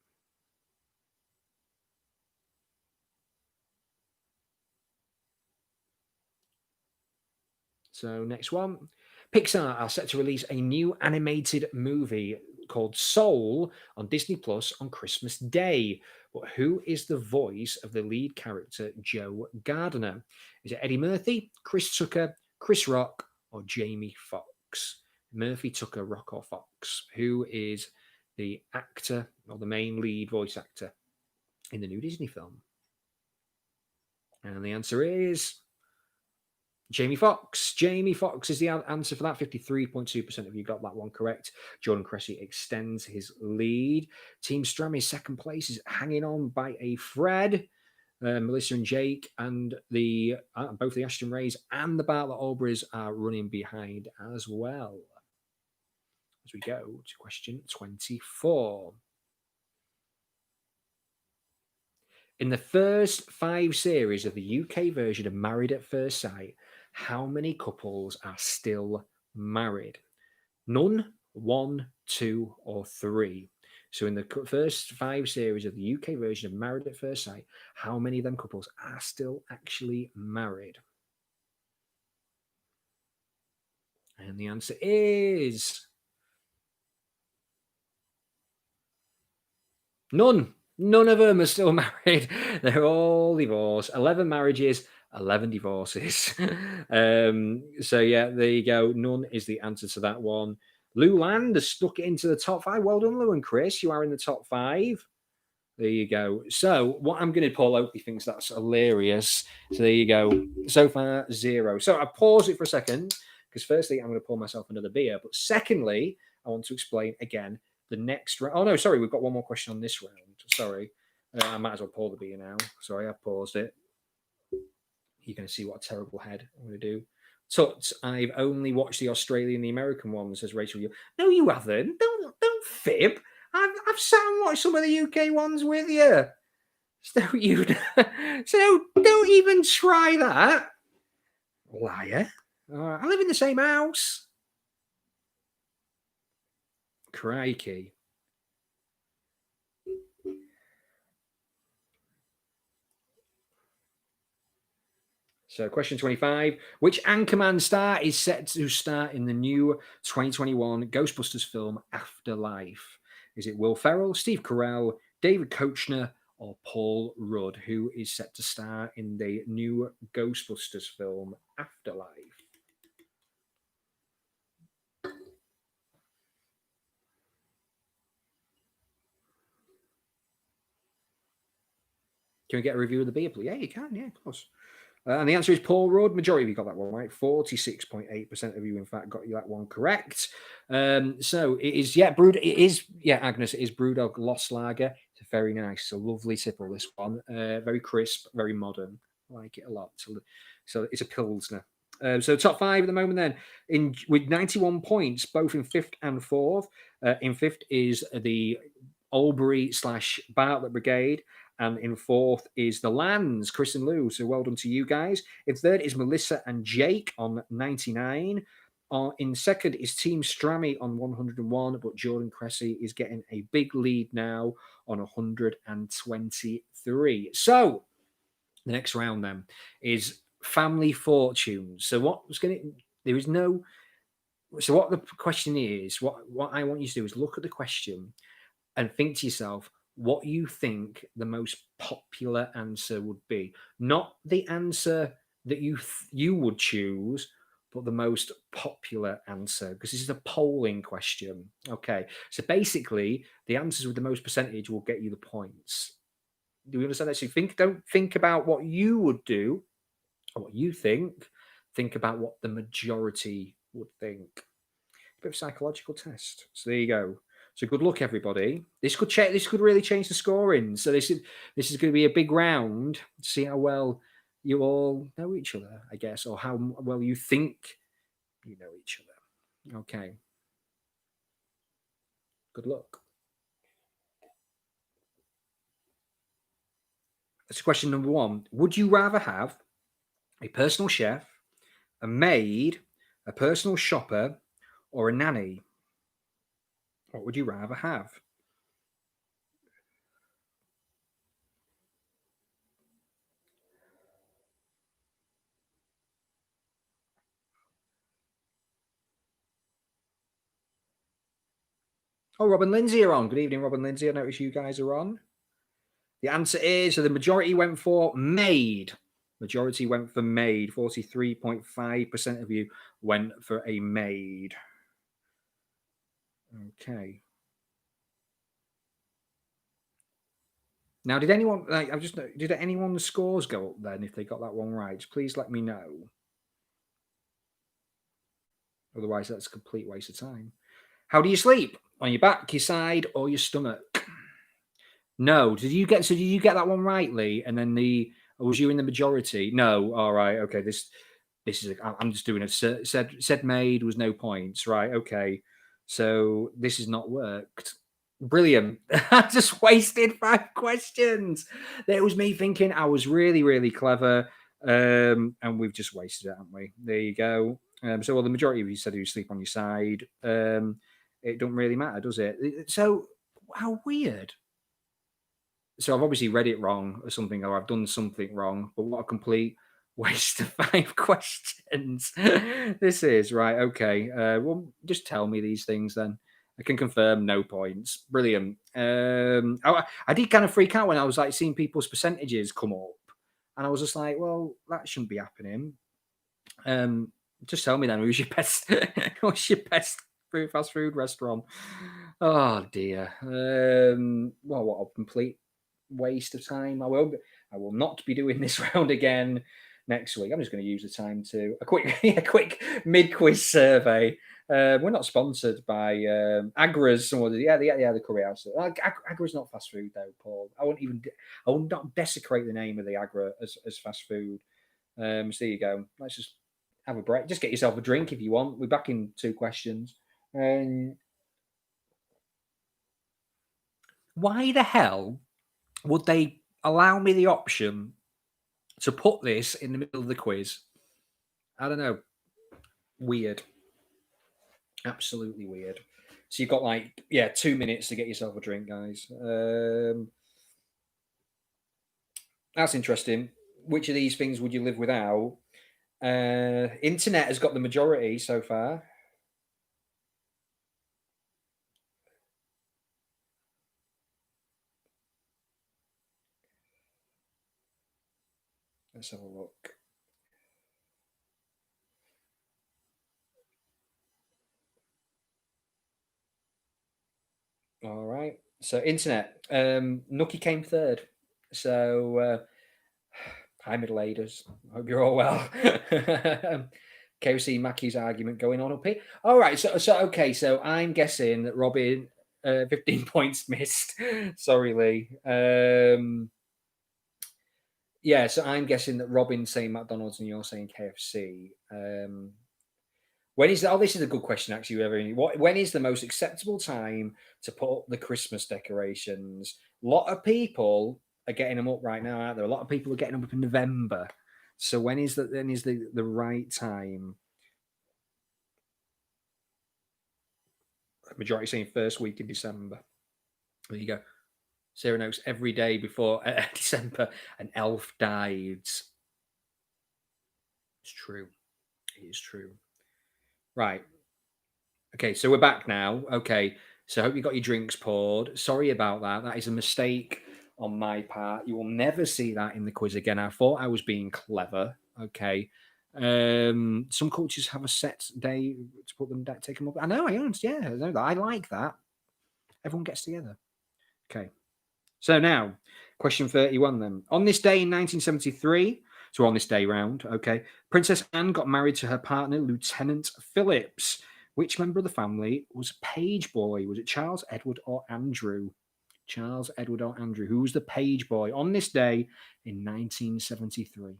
So next one. Pixar are set to release a new animated movie called Soul on Disney Plus on Christmas Day. But who is the voice of the lead character, Joe Gardner? Is it Eddie Murphy, Chris Tucker, Chris Rock, or Jamie Foxx? Murphy, Tucker, Rock, or Fox? Who is the actor or the main lead voice actor in the new Disney film? And the answer is Jamie Foxx. Jamie Foxx is the answer for that. 53.2% of you got that one correct. Jordan Cressy extends his lead. Team Strammy's second place is hanging on by a thread. Melissa and Jake and both the Ashton Rays and the Bartlett Alburys are running behind as well. As we go to question 24. In the first 5 series of the UK version of Married at First Sight, how many couples are still married? None, 1, 2, or 3. So in the first 5 series of the UK version of Married at First Sight, how many of them couples are still actually married? And the answer is none. None of them are still married. They're all divorced. 11 marriages, 11 divorces. So yeah, there you go. None is the answer to that one. Lou Land has stuck it into the top 5. Well done, Lou and Chris. You are in the top 5. There you go. So what I'm going to Paul Oakley thinks that's hilarious. So there you go. So far, 0. So I pause it for a second because firstly, I'm going to pour myself another beer. But secondly, I want to explain again the next round. Oh no, sorry, we've got one more question on this round. Sorry. I might as well pour the beer now. Sorry, I've paused it. You're going to see what a terrible head I'm going to do. Tut, I've only watched the Australian and the American ones, says Rachel. No, you haven't. Don't fib. I've sat and watched some of the UK ones with you. So you so don't even try that. Liar. I live in the same house. Crikey. So, question 25. Which Anchorman star is set to star in the new 2021 Ghostbusters film Afterlife? Is it Will Ferrell, Steve Carell, David Koechner, or Paul Rudd, who is set to star in the new Ghostbusters film Afterlife? Can we get a review of the beer, please? Yeah, you can. Yeah, of course. And the answer is Paul Rudd. Majority of you got that one right. 46.8% of you, in fact, got you that one correct. So it is, brewed. It is, Agnes, it is Brewdog Lost Lager. It's a very nice, it's a lovely tipple, this one. Very crisp, very modern. I like it a lot. So it's a Pilsner. So top five at the moment then, with 91 points, both in fifth and fourth. In fifth is the Albury / Bartlett Brigade. And in fourth is the Lands, Chris and Lou. So well done to you guys. In third is Melissa and Jake on 99. In second is Team Strammy on 101, but Jordan Cressy is getting a big lead now on 123. So the next round then is Family Fortunes. So what the question is, what I want you to do is look at the question and think to yourself, what you think the most popular answer would be. Not the answer that you would choose, but the most popular answer, because this is a polling question. Okay, so basically, the answers with the most percentage will get you the points. Do we understand that? So don't think about what you would do or what you think. Think about what the majority would think. A bit of psychological test. So there you go. So good luck, everybody. This could really change the scoring. So this is going to be a big round to see how well you all know each other, I guess, or how well you think you know each other. Okay. Good luck. That's question number one. Would you rather have a personal chef, a maid, a personal shopper, or a nanny? What would you rather have? Oh, Rob and Lindsay are on. Good evening, Rob and Lindsay. I notice you guys are on. The answer is, so the majority went for maid. Majority went for maid. 43.5% of you went for a maid. Okay. Now, did anyone did anyone's scores go up then if they got that one right? Please let me know. Otherwise, that's a complete waste of time. How do you sleep? On your back, your side, or your stomach? No. Did you get that one right, Lee? And then was you in the majority? No. All right. Okay. This is. I'm just doing it. Said maid was no points. Right. Okay. So this has not worked. Brilliant. I just wasted 5 questions. That was me thinking I was really, really clever. And we've just wasted it, haven't we? There you go. So the majority of you said you sleep on your side. It don't really matter, does it? So how weird. So I've obviously read it wrong or something, or I've done something wrong, but what a complete waste of 5 questions this is. Right, okay. Well, just tell me these things then. I can confirm no points. Brilliant. I did kind of freak out when I was like seeing people's percentages come up, and I was just like, well, that shouldn't be happening. Just tell me then, what's your best fast food restaurant? Oh dear. Well, what a complete waste of time. I will not be doing this round again next week. I'm just going to use the time to a quick mid-quiz survey. We're not sponsored by Agra's. The curry house. Agra's not fast food though, Paul. I will not desecrate the name of the Agra as fast food. So there you go. Let's just have a break. Just get yourself a drink if you want. We're back in 2 questions. Why the hell would they allow me the option to put this in the middle of the quiz? I don't know. Weird. Absolutely weird. So you've got 2 minutes to get yourself a drink, guys. That's interesting. Which of these things would you live without? Internet has got the majority so far. Let's have a look. All right. So internet. Nookie came third. So hi middle agers. Hope you're all well. KOC Mackey's argument going on up here. All right. So okay. So I'm guessing that Robin 15 points missed. Sorry, Lee. Yeah, so I'm guessing that Robin's saying McDonald's and you're saying KFC. When is that? Oh, this is a good question, actually. When is the most acceptable time to put up the Christmas decorations? A lot of people are getting them up right now, aren't there? A lot of people are getting them up in November. So when is the right time? Majority saying first week in December. There you go. Sarah Noakes every day before December an elf dies. It's true. It is true. Right. Okay, so we're back now. Okay, so I hope you got your drinks poured. Sorry about that. That is a mistake on my part. You will never see that in the quiz again. I thought I was being clever. Okay. Some cultures have a set day to put them take them up. I know, I understand. Yeah, I know that. I like that. Everyone gets together. Okay. So now, question 31 then. On this day in 1973, so on this day round, okay, Princess Anne got married to her partner, Lieutenant Phillips. Which member of the family was a page boy? Was it Charles, Edward, or Andrew? Charles, Edward, or Andrew? Who was the page boy on this day in 1973?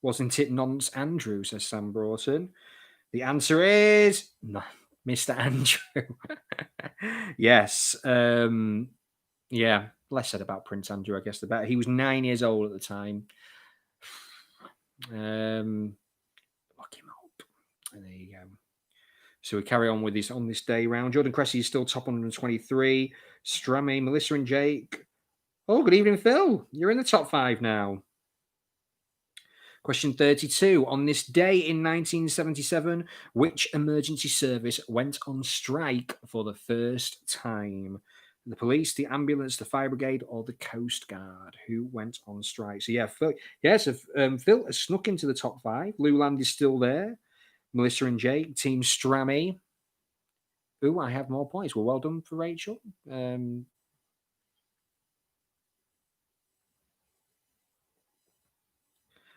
Wasn't it Nonce Andrew, says Sam Broughton. The answer is no, Mr. Andrew. Yes. Yeah, less said about Prince Andrew, I guess, the better. He was 9 years old at the time. Lock him up. And there you go. So we carry on with this on this day round. Jordan Cressy is still top 123. Strammy, Melissa and Jake. Oh, good evening, Phil. You're in the top 5 now. Question 32. On this day in 1977, which emergency service went on strike for the first time? The police, the ambulance, the fire brigade, or the Coast Guard? Who went on strike? So, yeah, Phil, Phil has snuck into the top 5. Lou Land is still there. Melissa and Jake, Team Strammy. Ooh, I have more points. Well done for Rachel.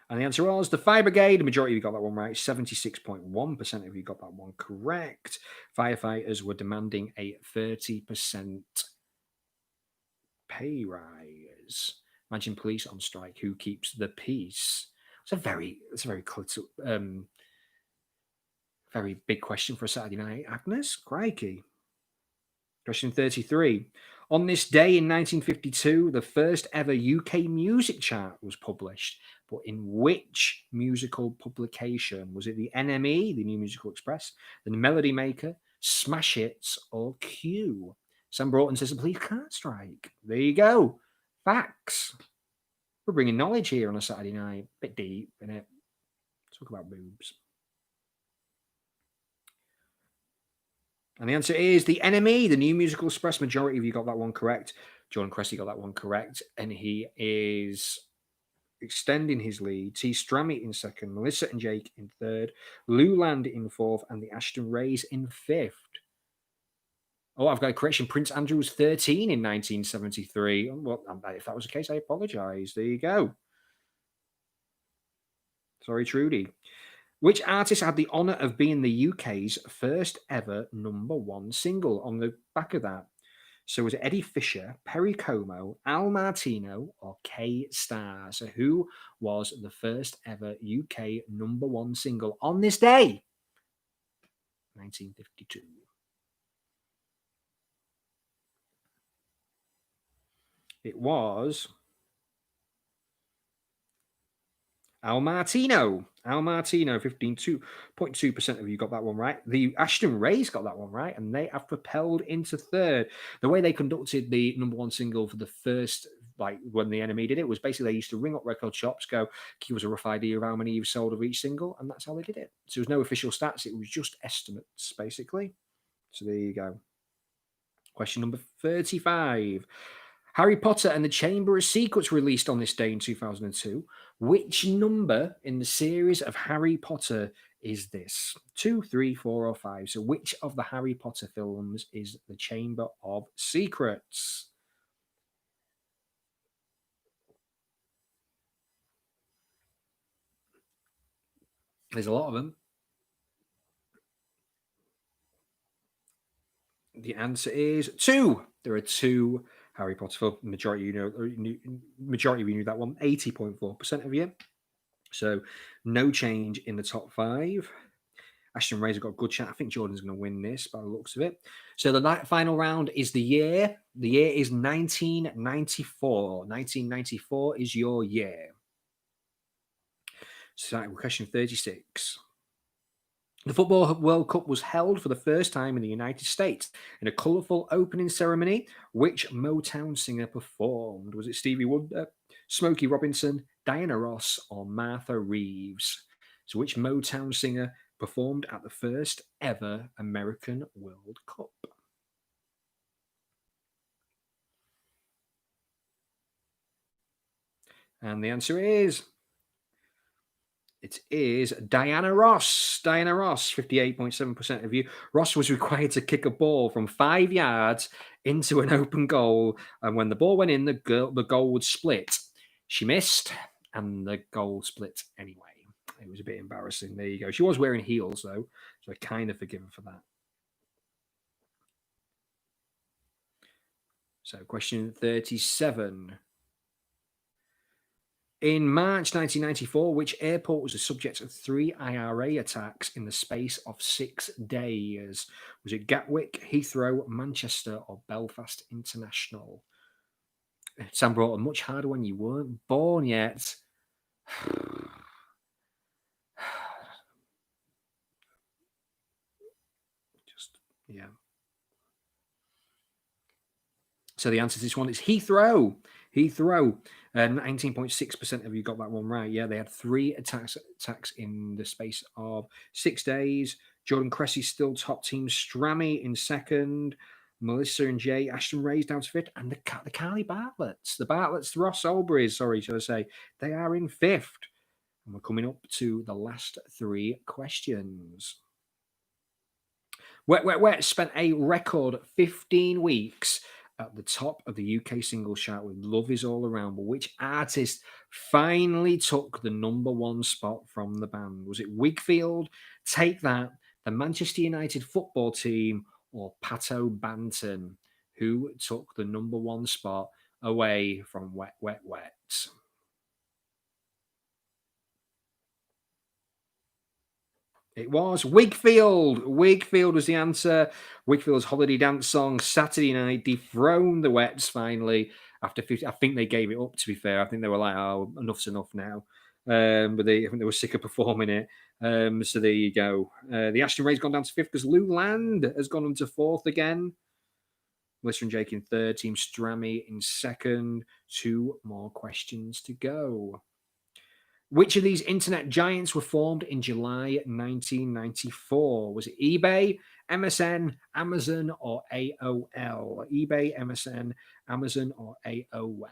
And the answer was the Fire Brigade. The majority of you got that one right. 76.1% of you got that one correct. Firefighters were demanding a 30% pay rise. Imagine police on strike. Who keeps the peace? It's a very very big question for a Saturday night. Agnes, crikey. Question 33. On this day in 1952, the first ever UK music chart was published. But in which musical publication? Was it the NME, the New Musical Express, the Melody Maker, Smash Hits, or Q? Sam Broughton says the police can't strike. There you go. Facts. We're bringing knowledge here on a Saturday night. Bit deep, innit? Talk about boobs. And the answer is the NME, the New Musical Express. Majority of you got that one correct. John Cressy got that one correct. And he is extending his lead. T. Strammy in second, Melissa and Jake in third, Lou Land in fourth, and the Ashton Rays in fifth. Oh, I've got a correction. Prince Andrew was 13 in 1973. Well, if that was the case, I apologise. There you go. Sorry, Trudy. Which artist had the honour of being the UK's first ever #1 single? On the back of that, So was it Eddie Fisher, Perry Como, Al Martino, or K Star? So who was the first ever UK number one single on this day? 1952. It was Al Martino. Al Martino, 15.2% of you got that one right. The Ashton Rays got that one right, and they have propelled into third. The way they conducted the number one single for the first, like when the enemy did it, was basically they used to ring up record shops, go, give us a rough idea of how many you've sold of each single, and that's how they did it. So there was no official stats, it was just estimates, basically. So there you go. Question number 35. Harry Potter and the Chamber of Secrets released on this day in 2002. Which number in the series of Harry Potter is this? 2, 3, 4, or 5? So which of the Harry Potter films is the Chamber of Secrets? There's a lot of them. The answer is 2. There are 2 Harry Potter films. Majority of you knew that one. 80.4% of you. So no change in the top 5. Ashton Ray's got a good shot. I think Jordan's going to win this by the looks of it. So the final round is the year. The year is 1994. 1994 is your year. So question 36. The Football World Cup was held for the first time in the United States. In a colourful opening ceremony, which Motown singer performed? Was it Stevie Wonder, Smokey Robinson, Diana Ross, or Martha Reeves? So which Motown singer performed at the first ever American World Cup? And the answer is... it is Diana Ross. Diana Ross, 58.7% of you. Ross was required to kick a ball from 5 yards into an open goal. And when the ball went in, the goal would split. She missed, and the goal split anyway. It was a bit embarrassing. There you go. She was wearing heels, though, so I kind of forgive her for that. So, question 37. In March 1994, which airport was the subject of 3 IRA attacks in the space of 6 days? Was it Gatwick, Heathrow, Manchester, or Belfast International? Sam brought a much harder when you weren't born yet. Yeah. So the answer to this one is Heathrow. Heathrow. 19.6% of you got that one right. Yeah, they had 3 attacks in the space of 6 days. Jordan Cressy's still top team. Strammy in second. Melissa and Jay, Ashton Ray's down to 5th. And the Carly Bartletts, the Ross Alburys, sorry, should I say, they are in 5th. And we're coming up to the last 3 questions. Wet Wet Wet spent a record 15 weeks at the top of the UK single chart with Love Is All Around, but which artist finally took the number 1 spot from the band? Was it Wigfield, Take That, the Manchester United football team, or Pato Banton? Who took the number 1 spot away from Wet Wet Wet? It was Wigfield. Wigfield was the answer. Wigfield's holiday dance song Saturday Night dethroned the Wets finally after 50. I think they gave it up, to be fair. I think they were like, oh, enough's enough now. But I think they were sick of performing it. So there you go. The Ashton Ray's gone down to 5th because Lou Land has gone on to 4th again. Melissa and Jake in 3rd. Team Strammy in 2nd. 2 more questions to go. Which of these internet giants were formed in July 1994? Was it eBay, MSN, Amazon, or AOL? eBay, MSN, Amazon, or AOL?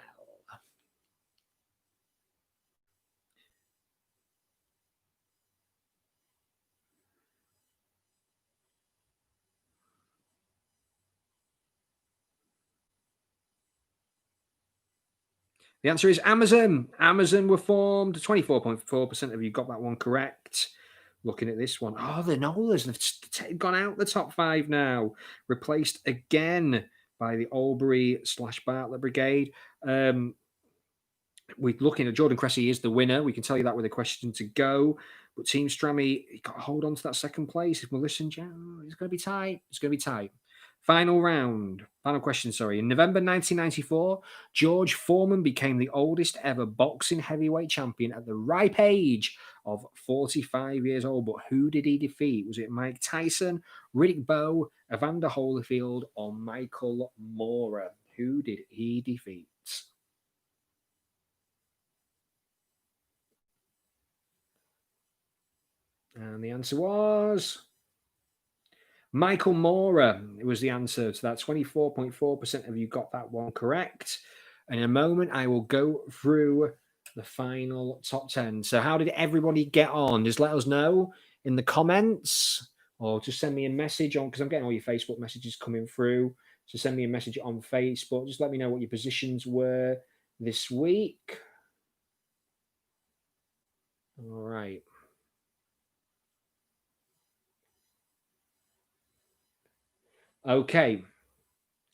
The answer is Amazon. Amazon were formed. 24.4% of you got that one correct. Looking at this one. Oh, the Nolas have gone out the top 5 now. Replaced again by the Albury/Bartlett Brigade. We're looking at Jordan Cressy is the winner. We can tell you that with a question to go. But Team Strammy got to hold on to that second place. If Melissa and Jan, it's going to be tight. It's going to be tight. Final round. Final question, sorry. In November 1994, George Foreman became the oldest ever boxing heavyweight champion at the ripe age of 45 years old. But who did he defeat? Was it Mike Tyson, Riddick Bowe, Evander Holyfield, or Michael Moorer? Who did he defeat? And the answer was Michael Moorer. It was the answer to that. 24.4% of you got that one correct. And in a moment, I will go through the final top 10. So, how did everybody get on? Just let us know in the comments or just send me a message on, because I'm getting all your Facebook messages coming through. So, send me a message on Facebook. Just let me know what your positions were this week. All right. Okay.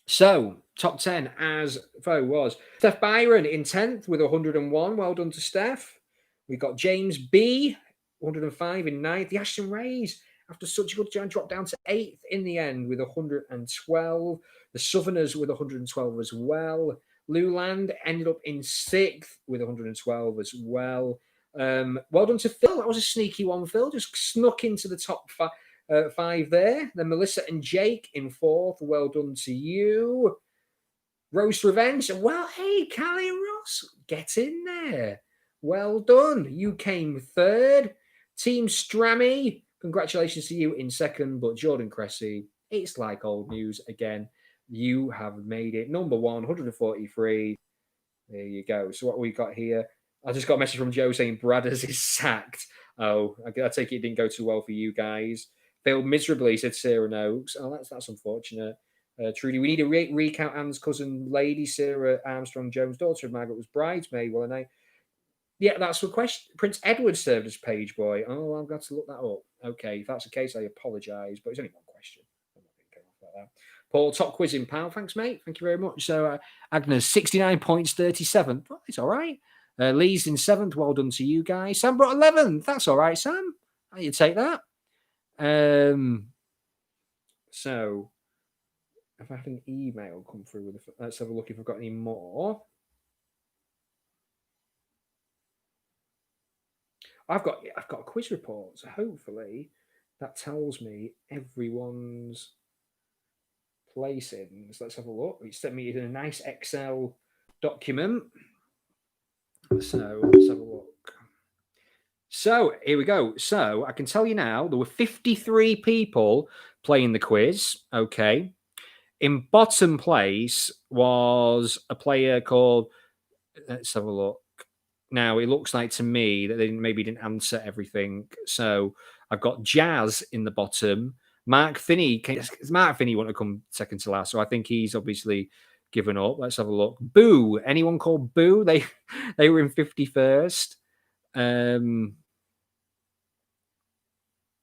So, top 10 as Foe was Steph Byron in 10th with 101. Well done to Steph. We got James B, 105 in 9th. The Ashton Rays, after such a good job, dropped down to 8th in the end with 112. The Southerners with 112 as well. Luland ended up in 6th with 112 as well. Well done to Phil. That was a sneaky one, Phil. Just snuck into the top 5 there. Then Melissa and Jake in 4th. Well done to you. Roast Revenge. Well, hey, Callie and Ross, get in there. Well done. You came 3rd. Team Strammy, congratulations to you in 2nd. But Jordan Cressy, it's like old news again. You have made it number 1, 143. There you go. So what we got here? I just got a message from Joe saying Bradders is sacked. Oh, I take it didn't go too well for you guys. Failed miserably, said Sarah Noakes. Oh, that's unfortunate. Trudy, we need to recount Anne's cousin, Lady Sarah Armstrong Jones, daughter of Margaret, was bridesmaid. Well, and yeah, that's the question. Prince Edward served as page boy. Oh, I've got to look that up. Okay, if that's the case, I apologise, but it's only one question. I'm not going to go off like that. Paul, top quizzing, pal. Thanks, mate. Thank you very much. So, Agnes, 69 points, 37th. Oh, it's all right. Lee's in 7th. Well done to you guys. Sam brought 11th. That's all right, Sam. How you take that? So, I've had an email come through with let's have a look if I've got any more. I've got a quiz report, so hopefully that tells me everyone's placings. Let's have a look. He sent me in a nice Excel document. So let's have a look. So here we go. So I can tell you now, there were 53 people playing the quiz. Okay. In bottom place was a player called, let's have a look. Now, it looks like to me that they maybe didn't answer everything. So I've got Jazz in the bottom. Mark Finney wanted to come second to last. So I think he's obviously given up. Let's have a look. Boo. Anyone called Boo? They were in 51st.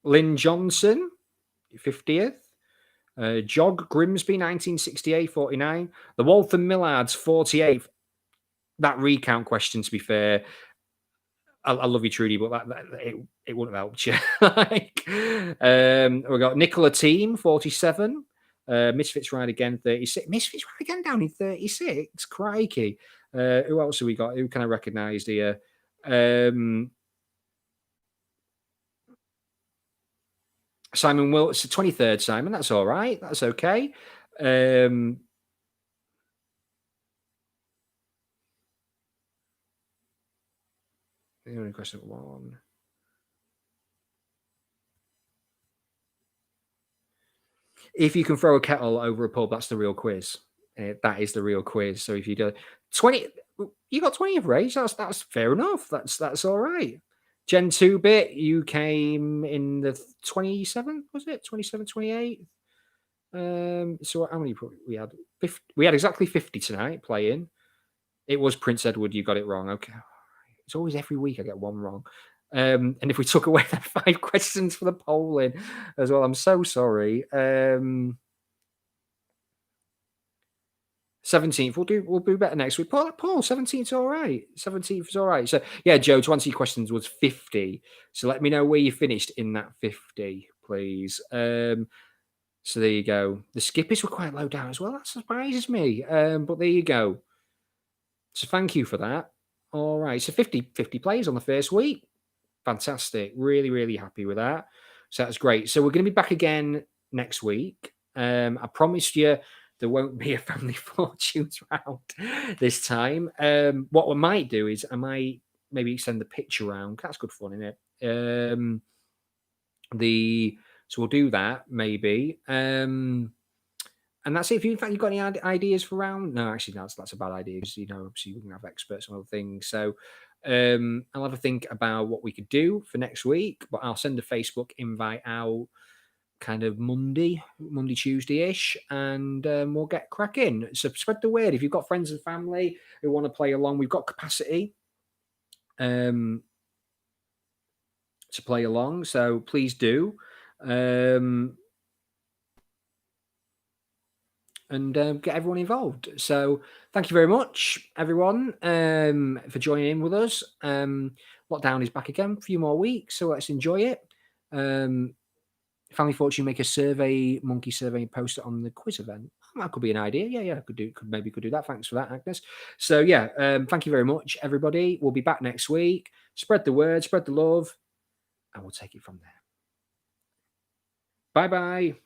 Lynn Johnson, 50th. Jog Grimsby, 1968, 49. The Waltham Millards, 48th. That recount question, to be fair, I love you, Trudy, but it wouldn't have helped you. We got Nicola Team, 47. Misfits Ride Again, 36. Misfits Ride Again down in 36. Crikey. Who else have we got? Who can I recognise here? Simon Wilts, 23rd Simon. That's all right. That's okay. The only question 1. If you can throw a kettle over a pub, that's the real quiz. That is the real quiz. So if you do 20, you got 20 of rage. That's fair enough. That's all right. Gen 2-bit, you came in the 27th, was it? 27, 28? So how many we had? 50, we had exactly 50 tonight playing. It was Prince Edward. You got it wrong. Okay. It's always every week I get one wrong. And if we took away the 5 questions for the polling as well, I'm so sorry. 17th. We'll do better next week. Paul, 17th all right. 17th is all right. So yeah, Joe, to answer your questions was 50. So let me know where you finished in that 50, please. So there you go. The skippies were quite low down as well. That surprises me. But there you go. So thank you for that. All right. So 50 plays on the first week. Fantastic. Really, really happy with that. So that's great. So we're going to be back again next week. I promised you there won't be a family fortunes round this time. What I might do is I might maybe send the pitch around. That's good fun, isn't it? So we'll do that maybe. And that's it. If in fact you've got any ideas for round, no, actually that's a bad idea because obviously we can have experts on other things. So I'll have a think about what we could do for next week, but I'll send a Facebook invite out kind of Monday, Tuesday-ish, and we'll get cracking. So spread the word. If you've got friends and family who want to play along, we've got capacity to play along. So please do. And get everyone involved. So thank you very much, everyone, for joining in with us. Lockdown is back again for a few more weeks, so let's enjoy it. Family Fortune make a survey, monkey survey, and post it on the quiz event. That could be an idea. Yeah, could do that. Thanks for that, Agnes. So yeah, thank you very much, everybody. We'll be back next week. Spread the word, spread the love, and we'll take it from there. Bye-bye.